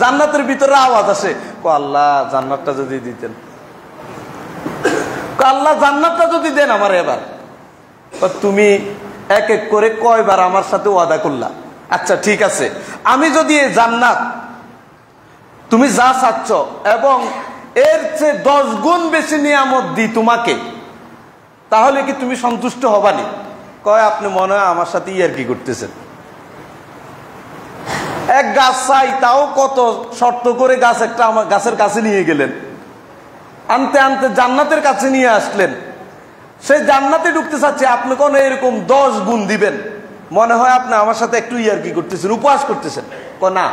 জান্নাতের ভিতরে আওয়াজ আসে। আল্লাহ, জান্নাতটা যদি দিতেন, আল্লাহ জান্নাতটা যদি দেন আমার এবার। তুমি এক এক করে কয়বার আমার সাথে ওয়াদা করলা? আচ্ছা ঠিক আছে, আমি যদি এই জান্নাত তুমি যা চাচ্ছ এবং এর চেয়ে 10 গুণ বেশি নিয়ামত দিই তোমাকে, তাহলে কি তুমি সন্তুষ্ট হবানি? কয়, আপনি মনে হয় আমার সাথে ইয়ার্কি করতেছেন। এক গাছ চাই, তাও কত শর্ত করে গাছ একটা আমার গাছের কাছে নিয়ে গেলেন, আনতে আনতে জান্নাতের কাছে নিয়ে আসলেন। সেই জান্নাতে ঢুকতে চাচ্ছে, আপনি কোন এরকম 10 গুণ দিবেন? মনে হয় আপনি আমার সাথে একটু ইয়ার্কি করতেছেন, উপহাস করতেছেন। না,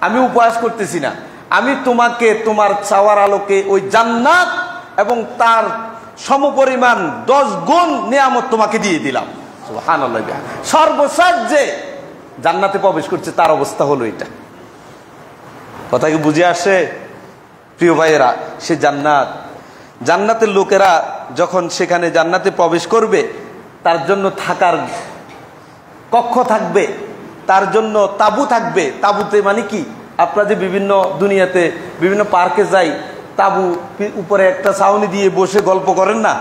আমি উপহাস করতেছি না, আমি তোমাকে তোমার চাওয়ার আলোকে ওই জান্নাত এবং তার সমপরিমাণ 10 গুণ নিয়ামত তোমাকে দিয়ে দিলাম। সুবহানাল্লাহ। সর্বশেষ যে জান্নাতে প্রবেশ করছে তার অবস্থা হলো এটা। কথা কি বুঝে আসে প্রিয় ভাইয়েরা? সে জান্নাতের লোকেরা যখন সেখানে জান্নাতে প্রবেশ করবে, তার জন্য থাকার কক্ষ থাকবে, তার জন্য তাঁবু থাকবে। তাঁবুতে মানে কি, আপনারা যে বিভিন্ন দুনিয়াতে বিভিন্ন পার্কে যাই, তাঁবু উপরে একটা ছাউনি দিয়ে বসে গল্প করেন না,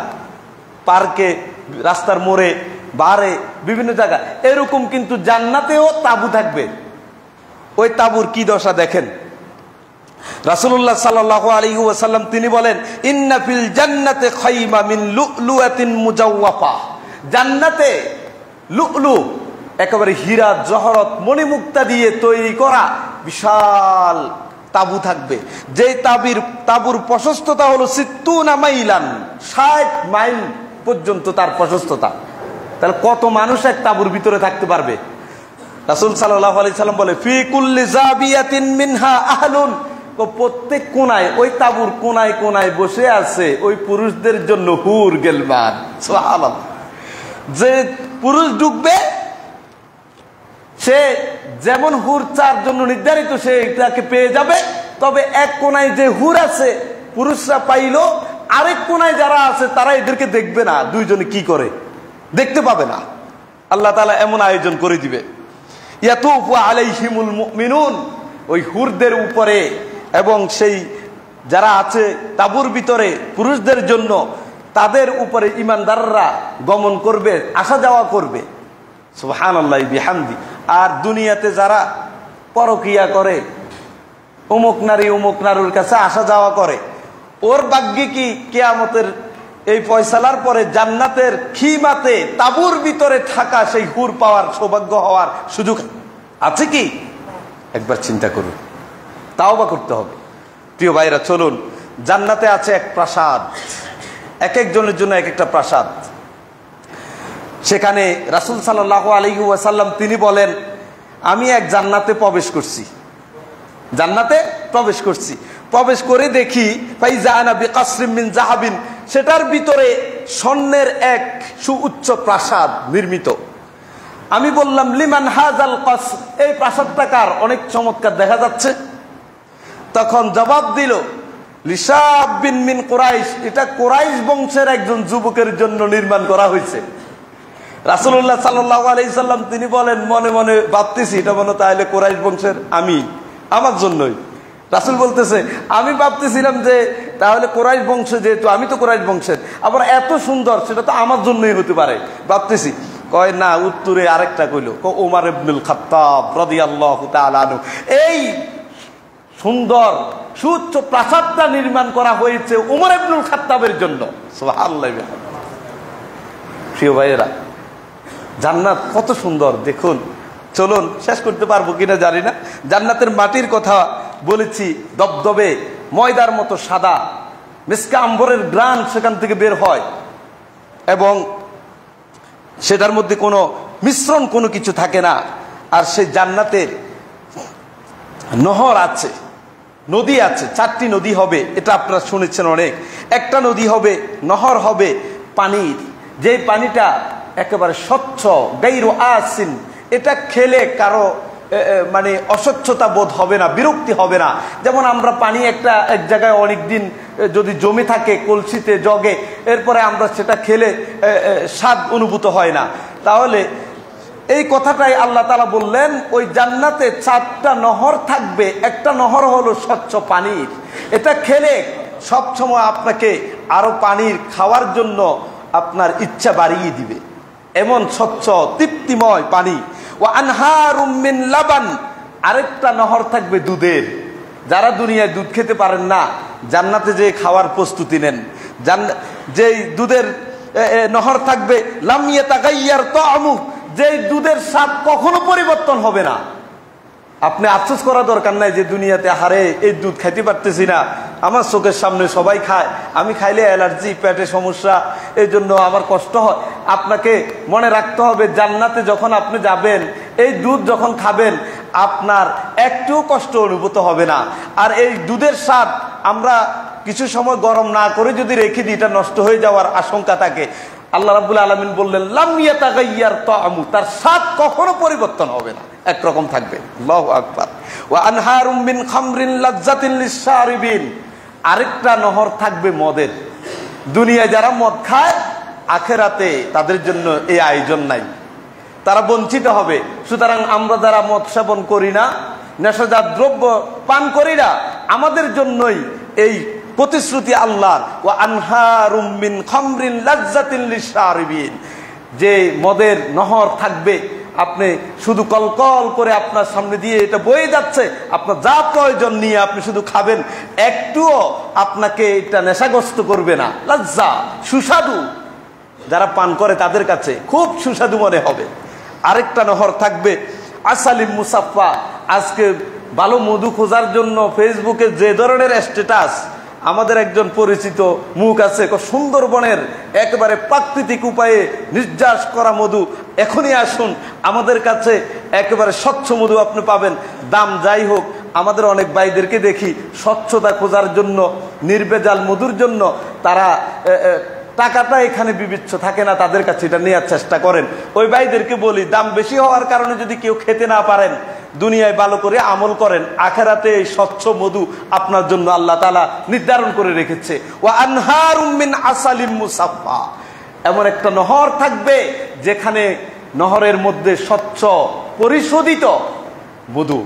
পার্কে, রাস্তার মোড়ে, বারে, বিভিন্ন জায়গা, এরকম কিন্তু জান্নাতেও তাঁবু থাকবে। ওই তাঁবুর কি দশা দেখেন। রাসূলুল্লাহ সাল্লাল্লাহু আলাইহি ওয়াসাল্লাম তিনি বলেন, ইন্না ফিল জান্নাতে খাইমা মিন লুলুআতিন মুজাওয়াফা। জান্নাতে লুলু, একেবারে হীরা জহরত মণিমুক্তা দিয়ে তৈরি করা বিশাল তাঁবু থাকবে। যে তাঁবুর প্রশস্ততা হলো 60 মাইলান, 60 মাইল পর্যন্ত তার প্রশস্ততা। তাহলে কত মানুষ এক তাঁবুর ভিতরে থাকতে পারবে? রাসূল সাল্লাল্লাহু আলাইহি সাল্লাম বলে, ফি কুল্লি জাবিয়াতিন মিনহা আহলুন। প্রত্যেক কোনায়, ওই তাঁবুর কোনায় কোনায় বসে আছে ওই পুরুষদের জন্য হুর গেলমান। সুবহানাল্লাহ। যে পুরুষ ঢুকবে, সে যেমন হুর চার জন্য নির্ধারিত, সে এটাকে পেয়ে যাবে। তবে এক কোনায় যে হুর আছে, পুরুষরা পাইল, আরেক কোনায় যারা আছে তারা এদেরকে দেখবে না, দুইজনে কি করে দেখতে পাবে না। আল্লাহ তাআলা এমন আয়োজন করে দিবে। ইয়াতুফু আলাইহিমুল মুমিনুন, ওই হুরদের উপরে এবং সেই যারা আছে তাঁবুর ভিতরে পুরুষদের জন্য, তাদের উপরে ইমানদাররা গমন করবে, আসা যাওয়া করবে। সুবহানাল্লাহি বিহামদি। আর দুনিয়াতে যারা পরকিয়া করে, অমুক নারীর কাছে আসা যাওয়া করে, ওর ভাগ্যে কি কিয়ামতের এই ফয়সালার পরে জান্নাতের খিমাতে তাঁবুর ভিতরে থাকা সেই হুর পাওয়ার সৌভাগ্য হওয়ার সুযোগ আছে কি? একবার চিন্তা করুন, তাওবা করতে হবে। প্রিয় ভাইরা, চলুন, জান্নাতে আছে এক প্রাসাদ, এক একজনের জন্য এক একটা প্রাসাদ। সেখানে রাসূল সাল্লাল্লাহু আলাইহি ওয়াসাল্লাম তিনি বলেন, আমি এক জান্নাতে প্রবেশ করছি, প্রবেশ করে দেখি, ফাইজা আনা বিকাসরিম মিন যাহাবিন, সেটার ভিতরে স্বর্ণের এক সুউচ্চ প্রাসাদ নির্মিত। আমি বললাম লিমান হাজাল কসর, এই প্রাসাদটা কার? অনেক চমৎকার দেখা যাচ্ছে। তখন জবাব দিল লিশাব বিন মিন কুরাইশ, এটা কুরাইশ বংশের একজন যুবকের জন্য নির্মাণ করা হয়েছে। রাসূলুল্লাহ সাল্লাল্লাহু আলাইহি সাল্লাম তিনি বলেন, মনে মনে ভাবতেছি এটা মনে তাহলে কুরাইশ বংশের, আমি আমার জন্যই। রাসূল বলতেছে আমি ভাবতেছিলাম যে তাহলে কুরাইশ বংশ, যেহেতু আমি তো কুরাইশ বংশের, আবার এত সুন্দর, সেটা তো আমার জন্যই হতে পারে ভাবতেছি। কয় না, উত্তরে আরেকটা কইল, ওমর ইবনুল খাত্তাব রাদিয়াল্লাহু তাআলা আনহু, এই সুন্দর সুউচ্চ প্রাসাদটা নির্মাণ করা হয়েছে ওমর ইবনুল খাত্তাবের জন্য। সুবহানাল্লাহ। প্রিয় ভাইয়েরা, জান্নাত কত সুন্দর দেখুন। চলুন, শেষ করতে পারবো কিনা জানি না। জান্নাতের মাটির কথা বলেছি, দবদবে ময়দার মতো সাদা, মিসকা আম্বরের গ্রান সেখান থেকে বের হয়, এবং সেটার মধ্যে কোনো মিশ্রণ কোনো কিছু থাকে না। আর সেই জান্নাতের নহর আছে, নদী আছে, 4টি নদী হবে, এটা আপনারা শুনেছেন অনেক। একটা নদী হবে, নহর হবে পানির, যেই পানিটা একেবারে স্বচ্ছ, গায়রু আসিন, এটা খেলে কারো মানে অস্বচ্ছতা বোধ হবে না, বিরক্তি হবে না। যেমন আমরা পানি এক জায়গায় অনেক দিন যদি জমে থাকে কলসিতে, জগে, এরপরে আমরা সেটা খেলে স্বাদ অনুভূত হয় না। তাহলে এই কথাটাই আল্লাহ তাআলা বললেন, ওই জান্নাতে 4টা নহর থাকবে, একটা নহর হলো স্বচ্ছ পানির, এটা খেলে সবসময় আপনাকে আরো পানির খাওয়ার জন্য আপনার ইচ্ছা বাড়িয়ে দিবে, এমন স্বচ্ছ তৃপ্তিময় পানি। ওয়া আনহারুম মিন লাবান, আরেকটা নহর থাকবে দুধের। যারা দুনিয়ায় দুধ খেতে পারেন না, জান্নাতে যে খাওয়ার প্রস্তুতি নেন। যেই দুধের নহর থাকবে লাম ইয়াতাগাইয়ার তা'মু, যেই দুধের স্বাদ কখনো পরিবর্তন হবে না। আপনি আফসোস করা দরকার নাই যে দুনিয়াতে হারে এই দুধ খাইতে পারতেছি না, আমার চোখের সামনে সবাই খায়, আমি খাইলে অ্যালার্জি, পেটে সমস্যা, এই জন্য আমার কষ্ট হয়। আপনাকে মনে রাখতে হবে, জান্নাতে যখন আপনি যাবেন, এই দুধ যখন খাবেন, আপনার একটুও কষ্ট অনুভূত হবে না। আর এই দুধের স্বাদ আমরা কিছু সময় গরম না করে যদি রেখে দিই, এটা নষ্ট হয়ে যাওয়ার আশঙ্কা থাকে। আল্লাহ রাব্বুল আলামিন বললেন লাম ইয়াতাগাইয়ার তা'মু, তার স্বাদ কখনো পরিবর্তন হবে না, একরকম থাকবে। আল্লাহু আকবার। ওয়া আনহারুম মিন খামরিন লাযযাতিন লিশ-শারিবিন, আরেকটা নহর থাকবে মদের। দুনিয়ায় যারা মদ খায়, আখিরাতে তাদের জন্য এই আয়োজন নাই, তারা বঞ্চিত হবে। সুতরাং আমরা যারা মদ সেবন করি না, নেশাজাত দ্রব্য পান করি না, আমাদের জন্যই এই প্রতিশ্রুতি আল্লাহর, ওয়া আনহারুম মিন খামরিন লাযযাতিন লিশ-শারিবিন, যে মদের নহর থাকবে, আপনি শুধু কলকল করে আপনার সামনে দিয়ে এটা বয়ে যাচ্ছে, আপনার যা প্রয়োজন নিয়ে আপনি শুধু খাবেন, একটুও আপনাকে এটা নেশাগ্রস্ত করবে না। লজ্জা, সুস্বাদু, যারা পান করে তাদের কাছে খুব সুস্বাদু মনে হবে। আরেকটা নহর থাকবে আসালিম মুসাফফা। আজকে ভালো মধু খোঁজার জন্য ফেসবুকে যে ধরনের স্ট্যাটাস, আমাদের একজন পরিচিত মুখ আছে, সুন্দরবনের একেবারে প্রাকৃতিক উপায়ে নির্যাস করা মধু, এখনই আসুন আমাদের কাছে, একেবারে স্বচ্ছ মধু আপনি পাবেন, দাম যাই হোক। আমাদের অনেক ভাইদেরকে দেখি স্বচ্ছতা খোঁজার জন্য, নির্ভেজাল মধুর জন্য তারা টাকাটা এখানে বিবেচ্য থাকে না, তাদের কাছে এটা নেওয়ার চেষ্টা করেন। ওই ভাইদেরকে বলি, দাম বেশি হওয়ার কারণে যদি কেউ খেতে না পারেন, দুনিয়ায় ভালো করে আমল করেন, আখিরাতে এই স্বচ্ছ মধু আপনার জন্য আল্লাহ তাআলা নির্ধারণ করে রেখেছে। ওয়া আনহারুম মিন আসালিম মুসাফফা, এমন একটা নহর থাকবে যেখানে নহরের মধ্যে স্বচ্ছ পরিশোধিত মধু।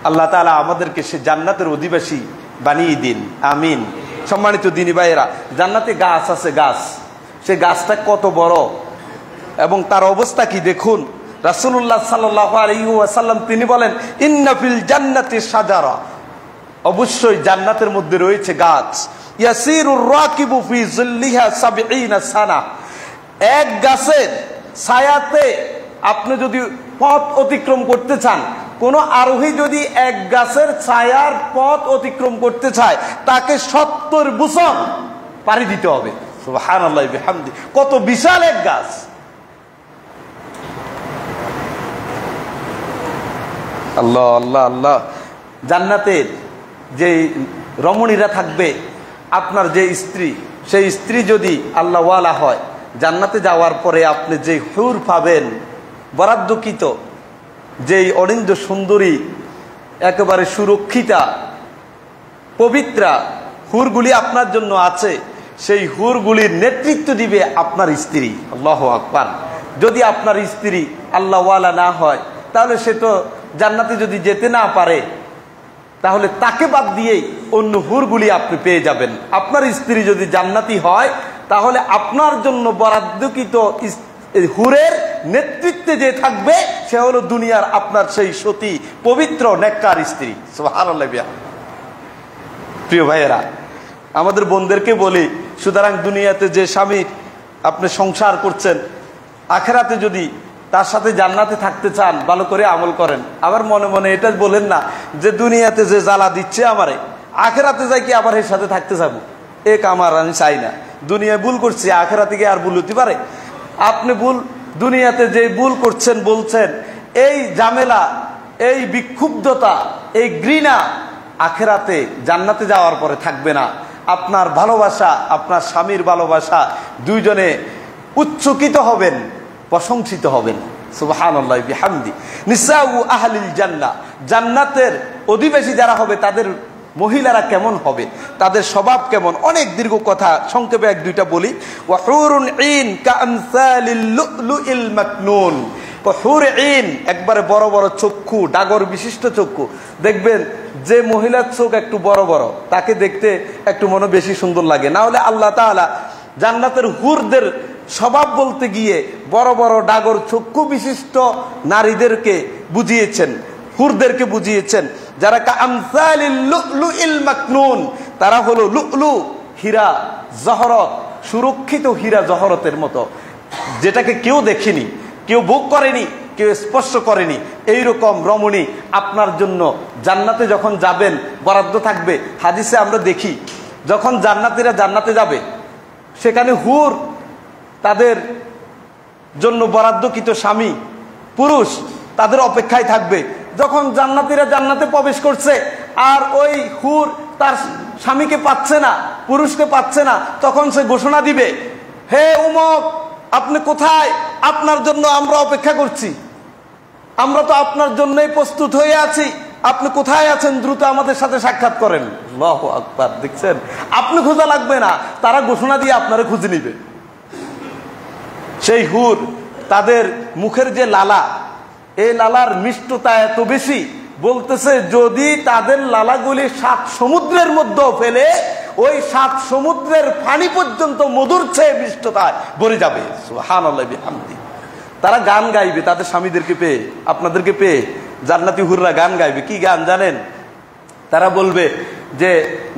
আল্লাহ তাআলা আমাদেরকে সে জান্নাতের অধিবাসী বানিয়ে দিন, আমিন। সম্মানিত দিনী ভাইয়েরা, জান্নাতে গাছ আছে, গাছ, সে গাছটা কত বড় এবং তার অবস্থা কি দেখুন। রাসূলুল্লাহ সাল্লাল্লাহু আলাইহি ওয়াসাল্লাম তিনি বলেন, ইন্না ফিল জান্নাতি শাজারা, অবশ্যই জান্নাতের মধ্যে রয়েছে গাছ। ইয়াসিরুর রাকিবু ফি যিল্লিহা ৭০ সানা, এক গাছের ছায়াতে আপনি যদি পথ অতিক্রম করতে চান, কোন আরোহী যদি এক গাছের ছায়ার পথ অতিক্রম করতে চায়, তাকে ৭০ বছর পাড়ি দিতে হবে। সুবহানাল্লাহ বিহামদি, কত বিশাল এক গাছ। আল্লাহ আল্লাহ আল্লাহ। জান্নাতের যে রমণীরা থাকবে, আপনার যে স্ত্রী, সেই স্ত্রী যদি আল্লাহওয়ালা হয়, জান্নাতে যাওয়ার পরে আপনি যে হুর পাবেন, বরাদ্দকৃত যেই অনিন্দ্য সুন্দরী, একেবারে সুরক্ষিতা পবিত্রা হুরগুলি আপনার জন্য আছে, সেই হুরগুলির নেতৃত্ব দিবে আপনার স্ত্রী। আল্লাহু আকবার। যদি আপনার স্ত্রী আল্লাহওয়ালা না হয়, তাহলে সে তো জান্নাতে যদি যেতে না পারে, তাহলে তাকে বাদ দিয়েই অন্য হুরগুলি আপনি পেয়ে যাবেন। আপনার স্ত্রী যদি জান্নাতি হয়, তাহলে আপনার জন্য বরাদ্দকৃত হুরের নেতৃত্বে যে থাকবে, সে হলো দুনিয়ার আপনার সেই সতী পবিত্র নেককার স্ত্রী। সুবহানাল্লাহ। প্রিয় ভাইয়েরা, আমাদের বোনদেরকে বলি, সুতরাং দুনিয়াতে যে স্বামী আপনি সংসার করছেন, আখেরাতে যদি তার সাথে জান্নাতে থাকতে চান, ভালো করে আমল করেন। আবার মনে মনে এটা বলেন না যে দুনিয়াতে যে জ্বালা দিচ্ছে আমারে, আখেরাতে যাই কি আবার এর সাথে থাকতে যাবো, এক আমার আমি চাই না। দুনিয়ায় ভুল করছি, আখেরাতে গিয়ে আর ভুল হতে পারে? আপনি ভুল দুনিয়াতে যে ভুল করছেন বলছেন, এই ঝামেলা, এই বিক্ষুব্ধতা, এই ঘৃণা আখেরাতে জান্নাতে যাওয়ার পরে থাকবে না। আপনার ভালোবাসা, আপনার স্বামীর ভালোবাসা, দুইজনে উচ্চকিত হবেন, প্রশংসিত হবেন। সুবহানাল্লাহি বিহামদি। নিসাউ আহলিল জান্নাহ, জান্নাতের অধিবাসী যারা হবে তাদের মহিলারা কেমন হবে, তাদের স্বভাব কেমন, অনেক দীর্ঘ কথা, সংক্ষেপে এক দুইটা বলি। ওয়া হুরুন ঈন কাআমসালিল লুলুইল মাকনুন। হুর ঈন, একবারে বড় বড় চক্ষু, ডাগর বিশিষ্ট চক্ষু। দেখবেন যে মহিলার চোখ একটু বড় বড়, তাকে দেখতে একটু মনে বেশি সুন্দর লাগে। না হলে আল্লাহ তাআলা জান্নাতের হুরদের স্বভাব বলতে গিয়ে বড় বড় ডাগর চক্ষু বিশিষ্ট নারীদেরকে বুঝিয়েছেন, হুরদেরকে বুঝিয়েছেন, যারা কাআমসালিল লুলুইল মাকনুন, তারা হলো লুলু, হীরা জহরত, সুরক্ষিত হীরা জহরতের মতো, যেটাকে কেউ দেখেনি, কেউ ভোগ করেনি, কেউ স্পর্শ করেনি। এইরকম রমণী আপনার জন্য জান্নাতে যখন যাবেন বরাদ্দ থাকবে। হাদিসে আমরা দেখি, যখন জান্নাতীরা জান্নাতে যাবে, সেখানে হুর তাদের জন্য বরাদ্দকৃত স্বামী পুরুষ তাদের অপেক্ষায় থাকবে। যখন জান্নাতীরা জান্নাতে প্রবেশ করছে আর ওই হুর তার স্বামীকে পাচ্ছে না, পুরুষকে পাচ্ছে না, তখন সে ঘোষণা দিবে, হে উমক, আপনি কোথায়? আপনার জন্য আমরা অপেক্ষা করছি, আমরা তো আপনার জন্যই প্রস্তুত হয়ে আছি, আপনি কোথায় আছেন? দ্রুত আমাদের সাথে সাক্ষাৎ করেন। আল্লাহু আকবার। দেখছেন, আপনি খোঁজা লাগবে না, তারা ঘোষণা দিয়ে আপনারা খুঁজে নিবে। সেই হুর, তাদের মুখের যে লালা, এই লালার মিষ্টতা এত বেশি, বলতেছে যদি তাদের লালাগুলি 7 সমুদ্রের মধ্যে ফেলে, ওই 7 সমুদ্রের পানি পর্যন্ত মধুর চেয়ে মিষ্টতায় ভরে যাবে। সুবহানাল্লাহি বিহামদি। তারা গান গাইবে তাদের স্বামীদেরকে পেয়ে, আপনাদেরকে পেয়ে। জান্নাতি হুররা গান গাইবে। কি গান জানেন? তারা বলবে যে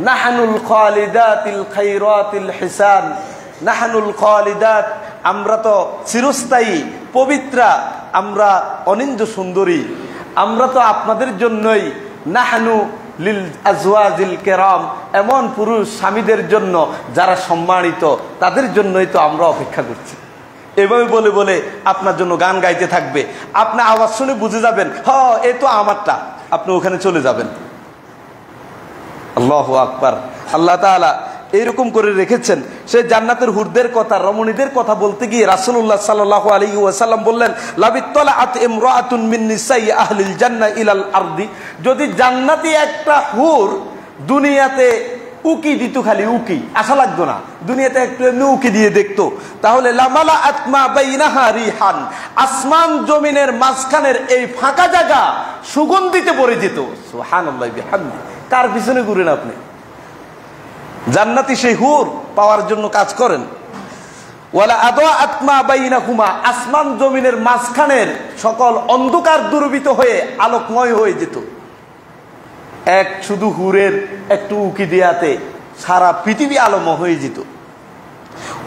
নাহানুল খালিদাতিল খায়রাতিল হিসান, নাহানুল খালিদাত, আমরা তো চিরস্থায়ী পবিত্রা, আমরা অনিন্দ্য সুন্দরী, আমরা তো আপনাদের জন্যই, নাহানু লিল আজওয়াজিল কেরাম, এমন পুরুষ স্বামীদের জন্য যারা সম্মানিত, তাদের জন্যই তো আমরা অপেক্ষা করছি। এভাবে বলে বলে আপনার জন্য গান গাইতে থাকবে। আপনি আওয়াজ শুনে বুঝে যাবেন, এ তো আমারটা, আপনি ওখানে চলে যাবেন। আল্লাহু আকবার। আল্লাহ তাআলা এইরকম করে রেখেছেন। সে জান্নাতের হুরদের কথা, রমণীদের কথা বলতে গিয়ে রাসূলুল্লাহ সাল্লাল্লাহু আলাইহি ওয়াসাল্লাম বললেন, লাবিত্তালাআত ইমরাআতুন মিন নিসাই আহলিল জান্নাহ ইলাল আরদি, যদি জান্নাতি একটা হুর দুনিয়াতে উকি দিত, খালি উকি, আশা লাগতো না, দুনিয়াতে একটু এমনি উকি দিয়ে দেখতো, তাহলে লামালা আতমা বাইনাহা রিহান, আসমান জমিনের মাঝখানের এই ফাঁকা জায়গা সুগন্ধিতে ভরে যেত। সুবহানাল্লাহি বিহামদি। কার পিছনে ঘুরেন আপনি? জান্নাতি সেই হুর পাওয়ার জন্য কাজ করেন। ওয়ালা আদাআত মা বাইনাহুমা, আসমান জমিনের মাঝখানের সকল অন্ধকার দূরীভূত হয়ে আলোকময় হয়ে যেত। এক শুধু হুরের একটু উকি দেয়াতে সারা পৃথিবী আলোময় হয়ে যেত।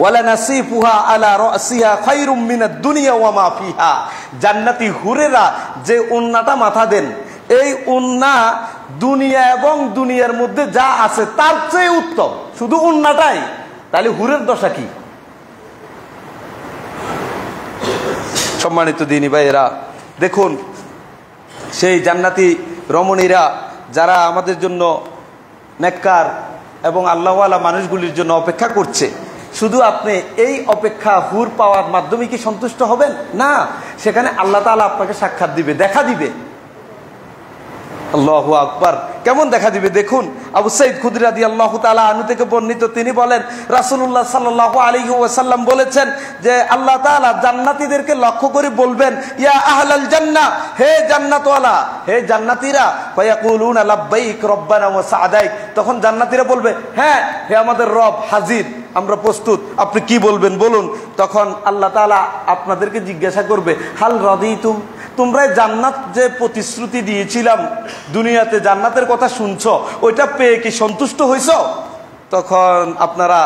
ওয়ালা নাসিফুহা আলা রাসিহা খায়রুম মিনাদ দুনিয়া ওয়া মা ফিহা, জান্নাতি হুরেরা যে ওন্নাটা মাথা দেন, এই ওন্না দুনিয়া এবং দুনিয়ার মধ্যে যা আছে তার চেয়ে উত্তম, শুধু ওন্নাটাই। তাহলে হুরের দশা কি? সম্মানিত দিনী ভাইয়েরা, দেখুন সেই জান্নাতি রমণীরা যারা আমাদের জন্য নেককার এবং আল্লাহওয়ালা মানুষগুলির জন্য অপেক্ষা করছে। শুধু আপনি এই অপেক্ষা হুর পাওয়ার মাধ্যমে কি সন্তুষ্ট হবেন? না, সেখানে আল্লাহ তাআলা আপনাকে সাক্ষাৎ দিবে, দেখা দিবে। আল্লাহু আকবার। কেমন দেখা দিবে দেখুন, আবু সাঈদ খুদরি রাদিয়াল্লাহু তাআলা আনহু থেকে বর্ণিত, তিনি বলেন রাসূলুল্লাহ সাল্লাল্লাহু আলাইহি ওয়াসাল্লাম বলেছেন যে আল্লাহ তাআলা জান্নাতীদেরকে লক্ষ্য করে বলবেন, ইয়া আহলাল জান্নাহ, হে জান্নাতওয়ালা, হে জান্নাতীরা, ফায়াকুলুনা লাব্বাইক রব্বানা ওয়া সা'দাইক। তখন জান্নাতীরা বলবে, হ্যাঁ হে আমাদের রব, হাজির, আমরা প্রস্তুত, আপনি কি বলবেন বলুন। তখন আল্লাহ তাআলা আপনাদেরকে জিজ্ঞাসা করবে, হাল রাদিতুম, তোমরা জান্নাত যে প্রতিশ্রুতি দিয়েছিলাম দুনিয়াতে, জান্নাতের কথা শুনছো, ওইটা পেয়ে কি সন্তুষ্ট হইছো? তখন আপনারা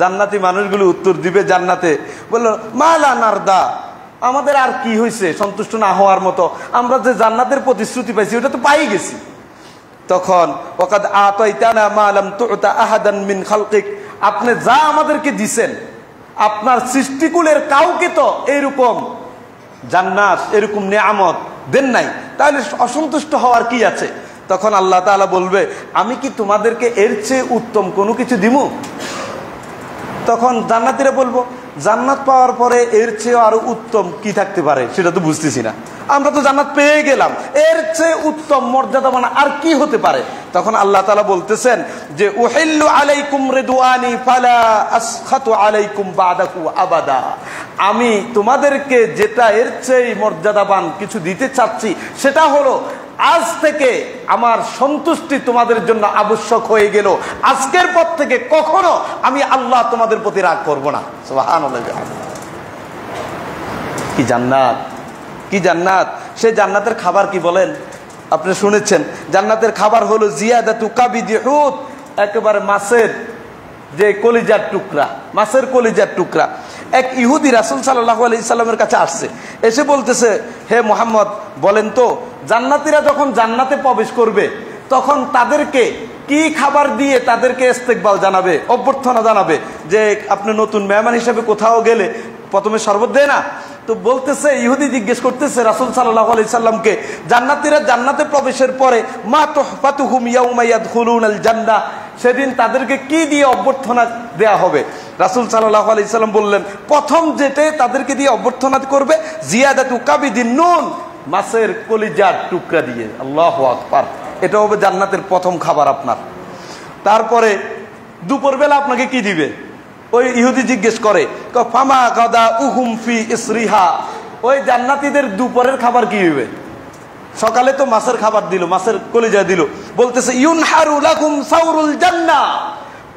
জান্নাতি মানুষগুলো উত্তর দিবে জান্নাতে, বললো মালা নারদা, আমাদের আর কি হয়েছে সন্তুষ্ট না হওয়ার মতো, আমরা যে জান্নাতের প্রতিশ্রুতি পাইছি ওটা তো পাই গেছি। তখন ওয়াকাদ আতাইতানা মা লাম তু'তা আহাদান মিন খালকিক, আপনি যা আমাদেরকে দিবেন আপনার সৃষ্টিকুলের কাউকে তো এরকম জান্নাত, এরকম নিয়ামত দেন নাই, তাহলে অসন্তুষ্ট হওয়ার কি আছে? তখন আল্লাহ তাআলা বলবে, আমি কি তোমাদেরকে এর চেয়ে উত্তম কোনো কিছু দিমু? তখন জান্নাতীরা বলবো, জান্নাত পাওয়ার পরে এর চেয়ে আরো উত্তম কি থাকতে পারে সেটা তো বুঝতেছি না, আমরা তো জান্নাত পেয়ে গেলাম, এর চেয়ে উত্তম মর্যাদাবান আর কি হতে পারে? তখন আল্লাহ তাআলা বলতেছেন যে উহিল্লু আলাইকুম রিদওয়ানি ফালা আসখাতু আলাইকুম বাদাহু আবাদা, আমি তোমাদেরকে যেটা এর চেয়ে মর্যাদাবান কিছু দিতে চাচ্ছি সেটা হলো আজ থেকে আমার সন্তুষ্টি তোমাদের জন্য আবশ্যক হয়ে গেল, আজকের পর থেকে কখনো আমি আল্লাহ তোমাদের প্রতি রাগ করব না। সুবহানাল্লাহ। কি জান্নাত, কি জান্নাত! সেই জান্নাতের খাবার কি বলেন? আপনি শুনেছেন, জান্নাতের খাবার হলো জিয়াদাতু কাবিদি হুত, একেবারে মাছের যে কলিজার টুকরা, মাছের কলিজার টুকরা। এক ইহুদি রাসূল সাল্লাল্লাহু আলাইহি সাল্লামের কাছে আসছে, এসে বলতেছে, হে মুহাম্মদ, বলেন তো জান্নাতীরা যখন জান্নাতে প্রবেশ করবে তখন তাদেরকে কি খাবার দিয়ে তাদেরকে ইস্তেকবাল জানাবে, অভ্যর্থনা জানাবে? যে আপনি নতুন মেহমান হিসেবে কোথাও গেলে প্রথমে শরবত দেয় না? তো বলতেছে, ইহুদি জিজ্ঞেস করতেছে রাসূল সাল্লাল্লাহু আলাইহি সাল্লামকে, জান্নাতীরা জান্নাতে প্রবেশের পরে মা তুহফাতুহুম ইয়াউমা ইয়াদখুলুনাল জান্নাহ, সেদিন তাদেরকে কি দিয়ে অভ্যর্থনা দেয়া হবে? রাসূল সাল্লাল্লাহু আলাইহি সাল্লাম বললেন, প্রথম যেটা তাদেরকে দিয়ে অভ্যর্থনা করবে জিয়াদাতু কাবিদিন নুন, মাছের কলিজার টুকরা দিয়ে। আল্লাহু আকবার। এটা হবে জান্নাতের প্রথম খাবার আপনার। তারপরে দুপুরবেলা আপনাকে কি দিবে? ওই ইহুদি জিজ্ঞেস করে, ফামা গাদা উহুম ফি ইসরিহা, ওই জান্নাতীদের দুপুরের খাবার কি হবে? সকালে তো মাছের খাবার দিল, মাছের কলিজা দিল, বলতেছে ইউনহারু লাকুম সাউরুল জান্নাহ,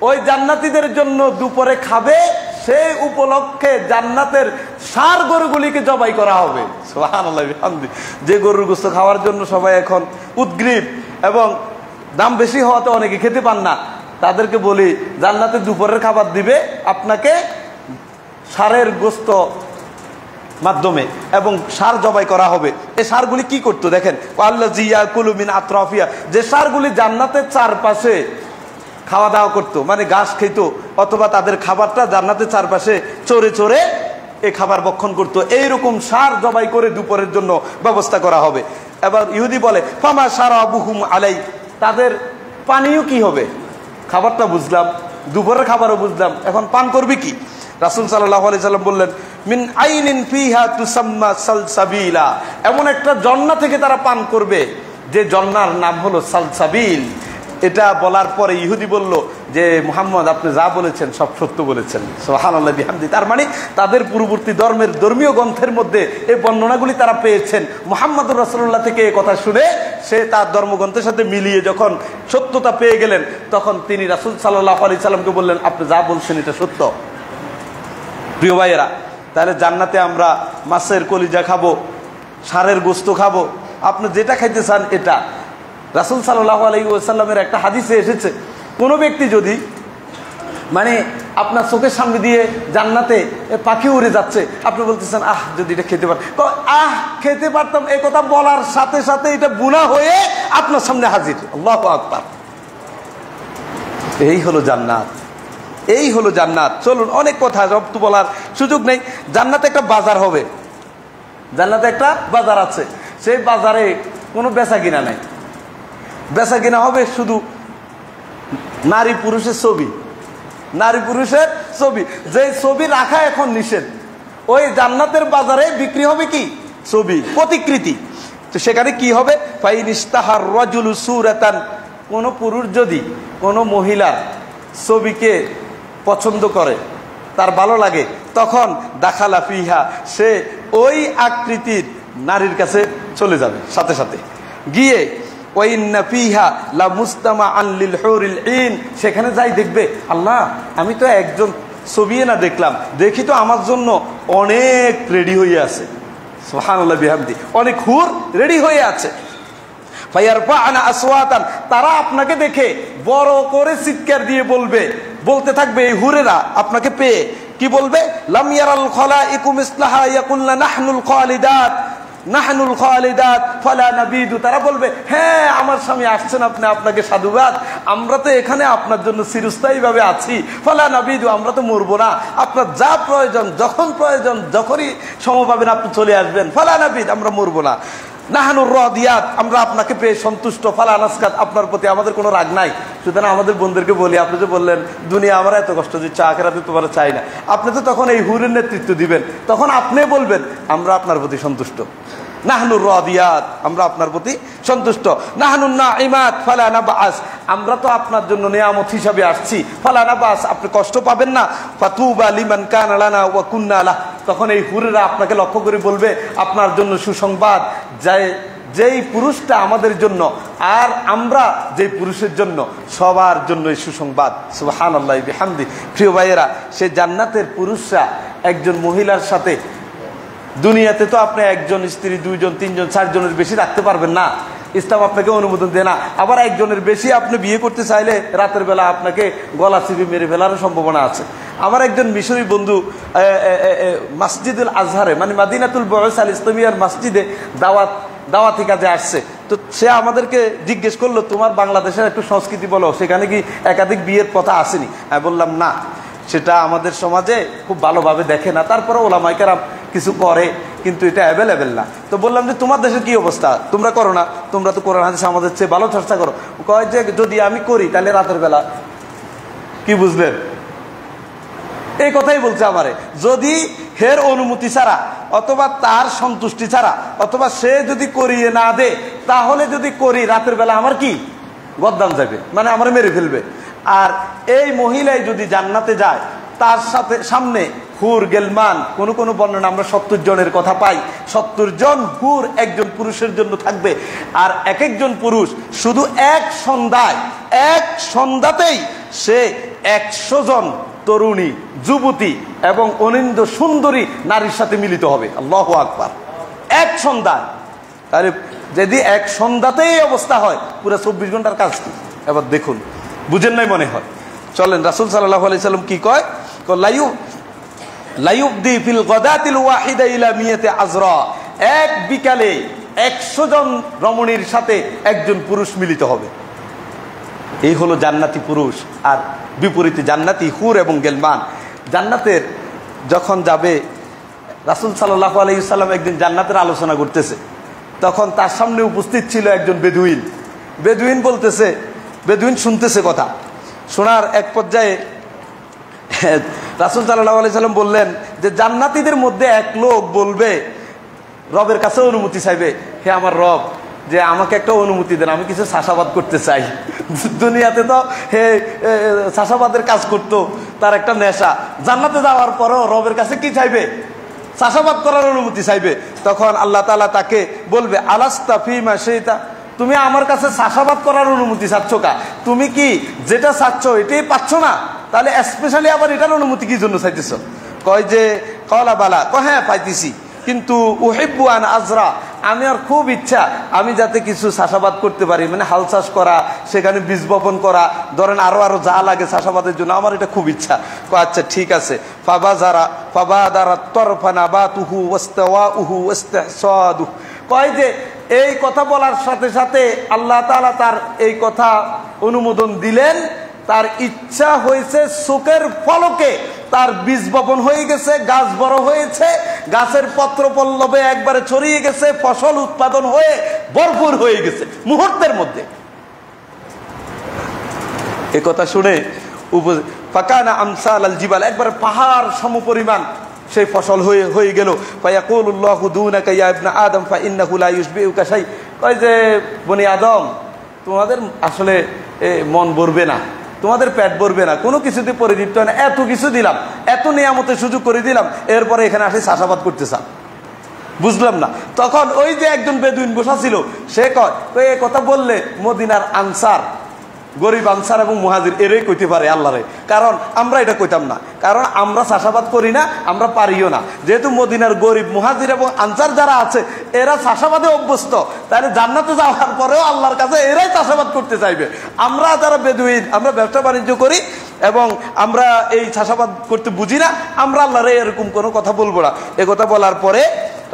ওই জান্নাতীদের জন্য দুপুরে খাবে সেই উপলক্ষে জান্নাতের ষাঁড় গরুগুলিকে জবাই করা হবে। সুবহানাল্লাহ বিহামদিহি। যে গরুর গোশত খাওয়ার জন্য সবাই এখন উদগ্রীব এবং দাম বেশি হওয়াতে অনেকে খেতে পান না, তাদেরকে বলি জান্নাতে দুপুরের খাবার দিবে আপনাকে ষাঁড়ের গোশত মাধ্যমে, এবং ষাঁড় জবাই করা হবে। এই ষাঁড়গুলি কি করতো দেখেন, আল্লাযী ইয়াকুলু মিন আতরাফিহা, যে ষাঁড়গুলি জান্নাতের চারপাশে খাওয়া দাওয়া করতো, মানে ঘাস খেত, অথবা তাদের খাবারটা জান্নাতের চারপাশে চড়ে চড়ে এই খাবার ভক্ষণ করতো। এইরকম ষাঁড় জবাই করে দুপুরের জন্য ব্যবস্থা করা হবে। এবার ইহুদি বলে ফামা শারাবুহুম আলাই, তাদের পানীয় কি হবে? খাবারটা বুঝলাম, দুপুরের খাবারও বুঝলাম, এখন পান করবি কি? রাসূল সাল্লাল্লাহু আলাইহি সাল্লাম বললেন মিন আইনিন ফিহা তুসাম্মা সালসাবিলা, এমন একটা ঝর্ণা থেকে তারা পান করবে যে ঝর্ণার নাম হলো সালসাবিল। এটা বলার পরে ইহুদি বলল যে মুহাম্মদ, আপনি যা বলেছেন সব সত্য বলেছেন। সুবহানাল্লাহ বিহামদিহি। তার মানে তাদের পূর্ববর্তী ধর্মীয় গ্রন্থের মধ্যে এই বর্ণনাগুলি তারা পেয়েছেন, মুহাম্মদুর রাসূলুল্লাহ থেকে এই কথা শুনে সে তার ধর্মগ্রন্থের সাথে মিলিয়ে যখন সত্যতা পেয়ে গেলেন, তখন তিনি রাসূল সাল্লাল্লাহু আলাইহি সাল্লামকে বললেন, আপনি যা বলছেন এটা সত্য। প্রিয় ভাইয়েরা, তাহলে জান্নাতে আমরা মাছের কলিজা খাবো, ষাঁড়ের গোশত খাবো, আপনি যেটা খাইতে চান এটা। রাসূল সাল্লাল্লাহু আলাইহি ওয়াসাল্লামের একটা হাদিসে এসেছে, কোনো ব্যক্তি যদি মানে আপনার চোখের সামনে দিয়ে জান্নাতে পাখি উড়ে যাচ্ছে, আপনি বলতেছেন আহ যদি এটা খেতে পারতাম, আহ খেতে পারতাম, এই কথা বলার সাথে সাথে এটা গুনাহ হয়ে আপনার সামনে হাজির। আল্লাহু আকবার। এই হলো জান্নাত, এই হলো জান্নাত। চলুন, অনেক কথা সব তো বলার সুযোগ নেই। জান্নাতে একটা বাজার হবে, জান্নাতে একটা বাজার আছে, সেই বাজারে কোনো বেচা কিনা নাই, বেচা কিনা হবে শুধু নারী পুরুষের ছবি, নারী পুরুষের ছবি, যে ছবি রাখা এখন নিষেধ। ওই জান্নাতের বাজারে বিক্রি হবে কি? ছবি, প্রতিকৃতি। তো সেখানে কি হবে? ফাইন ইস্তাহার রাজুলু সূরাতান, কোন পুরুষ যদি কোন মহিলার ছবিকে পছন্দ করে, তার ভালো লাগে, তখন দাখালা ফিহা, সে ওই আকৃতির নারীর কাছে চলে যাবে সাথে সাথে গিয়ে। ওয়াইন্না ফিহা লা মুস্তামাআন লিল হুরিল ঈন, সেখানে যাই দেখবে আল্লাহ আমি তো একজন ছবি না দেখলাম, দেখি তো আমার জন্য অনেক রেডি হয়ে আছে, সুবহানাল্লাহ বিহামদি, অনেক হুর রেডি হয়ে আছে। ফায়ারফা'না আসওয়াতান, তারা আপনাকে দেখে বড় করে চিৎকার দিয়ে বলতে থাকবে, এই হুরেরা আপনাকে পেয়ে কি বলবে? লাম ইয়ারাল খালাইকু মিসলাহা ইয়াকুলনা নাহনুল খালিদাত নাহনুল খালিদাত ফালা নাবিদু, তারা বলবে হ্যাঁ আমার স্বামী আসছেন, আপনাকে সাধুবাদ, আমরা তো এখানে আপনার জন্য চিরস্থায়ী ভাবে আছি, ফালা নাবিদু, আমরা তো মরবো না, আপনার যা প্রয়োজন যখন প্রয়োজন যখনই সময় পাবেন আপনি চলে আসবেন, ফালা নাবিদ, আমরা মরবো না, নাহানুর রাদিয়াত, আমরা আপনাকে পেয়ে সন্তুষ্ট, ফালা নাসকাত, আপনার প্রতি আমাদের কোনো রাগ নাই। সুতরাং আমাদের বোনদেরকে বলি, আপনি যে বললেন দুনিয়া আমার এত কষ্ট দিচ্ছে, আখিরাতে তোমার চাই না, আপনি তো তখন এই হুরের নেতৃত্ব দিবেন, তখন আপনি বলবেন আমরা আপনার প্রতি সন্তুষ্ট, নাহনুর রাদিয়াত, আমরা আপনার প্রতি সন্তুষ্ট, নাহনুন নাঈমাত ফালা নাবাস, আমরা তো আপনার জন্য নিয়ামত হিসাবে আসছি, ফালা নাবাস, আপনি কষ্ট পাবেন না, ফাতুবা লিমান কানা লানা ওয়া কুন্না লাহ, তখন এই হুরেরা আপনাকে লক্ষ্য করে বলবে আপনার জন্য সুসংবাদ, যেই পুরুষটা আমাদের জন্য আর আমরা যেই পুরুষের জন্য, সবার জন্যই সুসংবাদ, সুবহানাল্লাহ বিহামদি। প্রিয় ভাইয়েরা, সে জান্নাতের পুরুষরা একজন মহিলার সাথে, দুনিয়াতে তো আপনি একজন স্ত্রী, দুইজন, তিনজন, চারজনের বেশি রাখতে পারবেন না, ইসলাম আপনাকে অনুমোদন দেয় না। আবার একজনের বেশি আপনি বিয়ে করতে চাইলে রাতের বেলা আপনাকে গলা চিপে মেরে ফেলারও সম্ভাবনা আছে। আমার একজন মিশরি বন্ধু মসজিদুল আজহারে, মানে মাদিনাতুল বুউস আল ইসলামিয়ার মসজিদে দাওয়াতি কাজে আসছে, তো সে আমাদেরকে জিজ্ঞেস করলো তোমার বাংলাদেশের একটু সংস্কৃতি বলো, সেখানে কি একাধিক বিয়ের কথা আসেনি? আমি বললাম না, সেটা আমাদের সমাজে খুব ভালোভাবে দেখে না, তারপরে ওলামায়ে কেরাম কিছু করে, কিন্তু এটা অ্যাভেলেবেল না। তো বললাম যে তোমার দেশের কি অবস্থা, তোমরা করো না, তোমরা তো কোরআন হাদিস আমাদের চেয়ে ভালো চর্চা করো। কয় যে যদি আমি করি তাহলে রাতের বেলা, কি বুঝলেন? এই কথাই বলছে আমারে, যদি হের অনুমতি ছাড়া অথবা তার সন্তুষ্টি ছাড়া অথবা সে যদি করিয়ে না দে, তাহলে যদি করি রাতের বেলা আমার কি গদ্দাম যাবে, মানে আমার মেরে ফেলবে। আর এই মহিলাই যদি জান্নাতে যায়, তার সামনে হুর গেলমান, কোন বর্ণনা আমরা 70 জনের কথা পাই, 70 জন হুর একজন পুরুষের জন্য থাকবে। আর এক একজন পুরুষ শুধু এক সন্ধ্যাতেই সে 100 জন তরুণী, যুবতী এবং অনিন্দ সুন্দরী নারীর সাথে মিলিত হবে। আল্লাহু আকবার, এক সন্ধ্যায়। তাহলে যদি এক সন্ধ্যাতেই অবস্থা হয়, পুরো 24 ঘন্টার কাজ কি? এবার দেখুন, বুঝেন নাই মনে হয়। চলেন, রাসূল সাল্লাল্লাহু আলাইহি সাল্লাম কি কয়? লাইয়ুবদি ফিল গাদাতিল ওয়াহিদা ইলা মিয়াতি আজরা, এক বিকালে 100 জন রমণীর সাথে একজন পুরুষ মিলিত হবে। এই হলো জান্নাতি পুরুষ। আর বিপরীতে জান্নাতি হুর এবং গেলমান। জান্নাতের যখন যাবে, রাসূল সাল্লাল্লাহু আলাইহি সাল্লাম একদিন জান্নাতের আলোচনা করতেছে, তখন তার সামনে উপস্থিত ছিল একজন বেদুইন বলতেছে, বেদুইন শুনতেছে কথা। শোনার এক পর্যায়ে রাসূল সাল্লাল্লাহু আলাইহি সাল্লাম বললেন যে জান্নাতীদের মধ্যে এক লোক বলবে, রবের কাছে অনুমতি চাইবে, হে আমার রব, যে আমাকে একটা অনুমতি দেন, আমি কিছু চাষাবাদ করতে চাই। দুনিয়াতে তো হে চাষাবাদের কাজ করতো, তার একটা নেশা। জান্নাতে যাওয়ার পরও রবের কাছে কি চাইবে? চাষাবাদ করার অনুমতি চাইবে। তখন আল্লাহ তাআলা তাকে বলবে, আলাস্তা ফিমা শাইতা, তুমি আমার কাছে চাষাবাদ করার অনুমতি চাচ্ছ কা? তুমি কি যেটা চাচ্ছ এটাই পাচ্ছ না? তাহলে স্পেশালি আবার এটার অনুমতি কি জন্য চাইতেছ? কয় যে কলা বালা, কয় হ্যাঁ পাইতেছি, কিন্তু উহিব্বু আন আজরা, আমি আর খুব ইচ্ছা আমি যাতে কিছু চাষাবাদ করতে পারি, মানে হাল চাষ করা, সেখানে বীজ বপন করা, ধরেন আরো যা লাগে চাষাবাদের জন্য, আমার এটা খুব ইচ্ছা। আচ্ছা ঠিক আছে। কয় যে এই কথা বলার সাথে সাথে আল্লাহ তাআলা তার এই কথা অনুমোদন দিলেন। তার ইচ্ছা হয়েছে, চোখের পলকে তার বীজ বপন হয়ে গেছে, গাছ বড় হয়েছে, গাছের পত্র পল্লবে একবারে ছড়িয়ে গেছে, ফসল উৎপাদন হয়ে ভরপুর হয়ে গেছে মুহূর্তের মধ্যে। এ কথা শুনে ফাকানা আমসাল আল জিবাল, একবার পাহাড় সমপরিমাণ সেই ফসল হয়ে গেল। ফায়াকুলুল্লাহু দুনাকা ইয়া ইবনা আদম ফাইন্নাহু লা ইউশবিউকা শাই, কয় যে বনি আদম তোমাদের আসলে মন ভরবে না, তোমাদের পেট ভরবে না, কোনো কিছুতে পরিতৃপ্ত হয় না, এত কিছু দিলাম, এত নিয়ামতের সুযোগ করে দিলাম, এরপরে এখানে আসে চাষাবাদ করতে চান, বুঝলাম না। তখন ওই যে একজন বেদুইন বসা ছিল, সে কয় এ কথা বললে মদিনার আনসার, গরিব আনসার এবং মুহাজির এরাই কইতে পারে আল্লাহরে, কারণ আমরা এটা কইতাম না, কারণ আমরা চাষাবাদ করি না, আমরা পারিও না। যেহেতু মদিনার গরিব মুহাজির এবং আনসার যারা আছে এরা চাষাবাদে অভ্যস্ত, তাহলে জান্নাতে যাওয়ার পরেও আল্লাহর কাছে এরাই চাষাবাদ করতে চাইবে। আমরা যারা বেদুইন, আমরা ব্যবসা বাণিজ্য করি এবং আমরা এই চাষাবাদ করতে বুঝি না, আমরা আল্লাহরে এরকম কোনো কথা বলবো না। এ কথা বলার পরে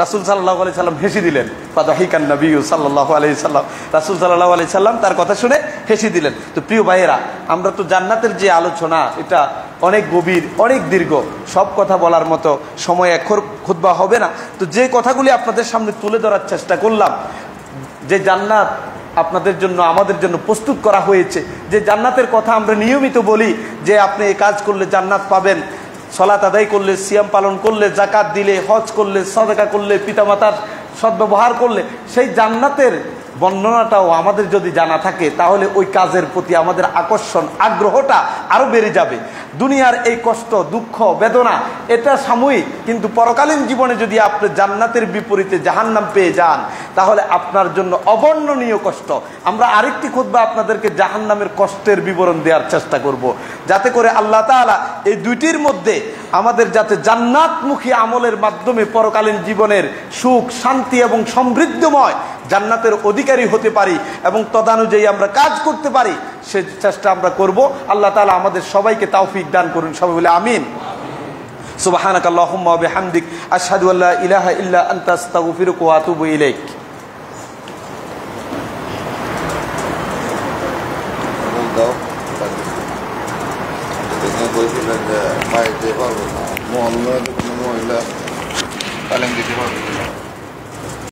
রাসূল সাল্লাল্লাহু আলাইহি সাল্লাম হেসে দিলেন। ফাদাহিকান নবী সাল্লাল্লাহু আলাইহি সাল্লাম, রাসূল সাল্লাল্লাহু আলাইহি সাল্লাম তার কথা শুনে হেসে দিলেন। তো প্রিয় ভাইয়েরা, আমরা তো জান্নাতের যে আলোচনা এটা অনেক গভীর, অনেক দীর্ঘ, সব কথা বলার মতো সময় এক খুতবা হবে না। তো যে কথাগুলি আপনাদের সামনে তুলে ধরার চেষ্টা করলাম, যে জান্নাত আপনাদের জন্য আমাদের জন্য প্রস্তুত করা হয়েছে, যে জান্নাতের কথা আমরা নিয়মিত বলি যে আপনি এই কাজ করলে জান্নাত পাবেন, সালাত আদায় করলে, সিয়াম পালন করলে, জাকাত দিলে, হজ করলে, সাদাকা করলে, পিতামাতার সদ্ব্যবহার করলে, সেই জান্নাতের বর্ণনাটাও আমাদের যদি জানা থাকে তাহলে ওই কাজের প্রতি আমাদের আকর্ষণ, আগ্রহটা আরো বেড়ে যাবে। দুনিয়ার এই কষ্ট, দুঃখ, বেদনা এটা সাময়িক, কিন্তু পরকালীন জীবনে যদি আপনি জান্নাতের বিপরীতে জাহান্নাম পেয়ে যান তাহলে আপনার জন্য অবর্ণনীয় কষ্ট। আমরা আরেকটি খুতবা আপনাদেরকে জাহান্নামের কষ্টের বিবরণ দেওয়ার চেষ্টা করব, যাতে করে আল্লাহ তাআলা এই দুইটির মধ্যে আমাদের যাতে জান্নাতমুখী আমলের মাধ্যমে পরকালীন জীবনের সুখ, শান্তি এবং সমৃদ্ধময় জান্নাতের অধিকারী হতে পারি এবং তদানুযায়ী আমরা কাজ করতে পারি, সে চেষ্টা আমরা করব। আল্লাহ তাআলা আমাদের সবাইকে তৌফিক দান করুন, সবাই বলে আমিন। সুবহানাকাল্লাহুম্মা ওয়া বিহামদিক, আশহাদু আল্লা ইলাহা ইল্লা আনতা, আস্তাগফিরুকা ওয়া আতুবু ইলাইক। মহিলা তালিম দিতে পারবে।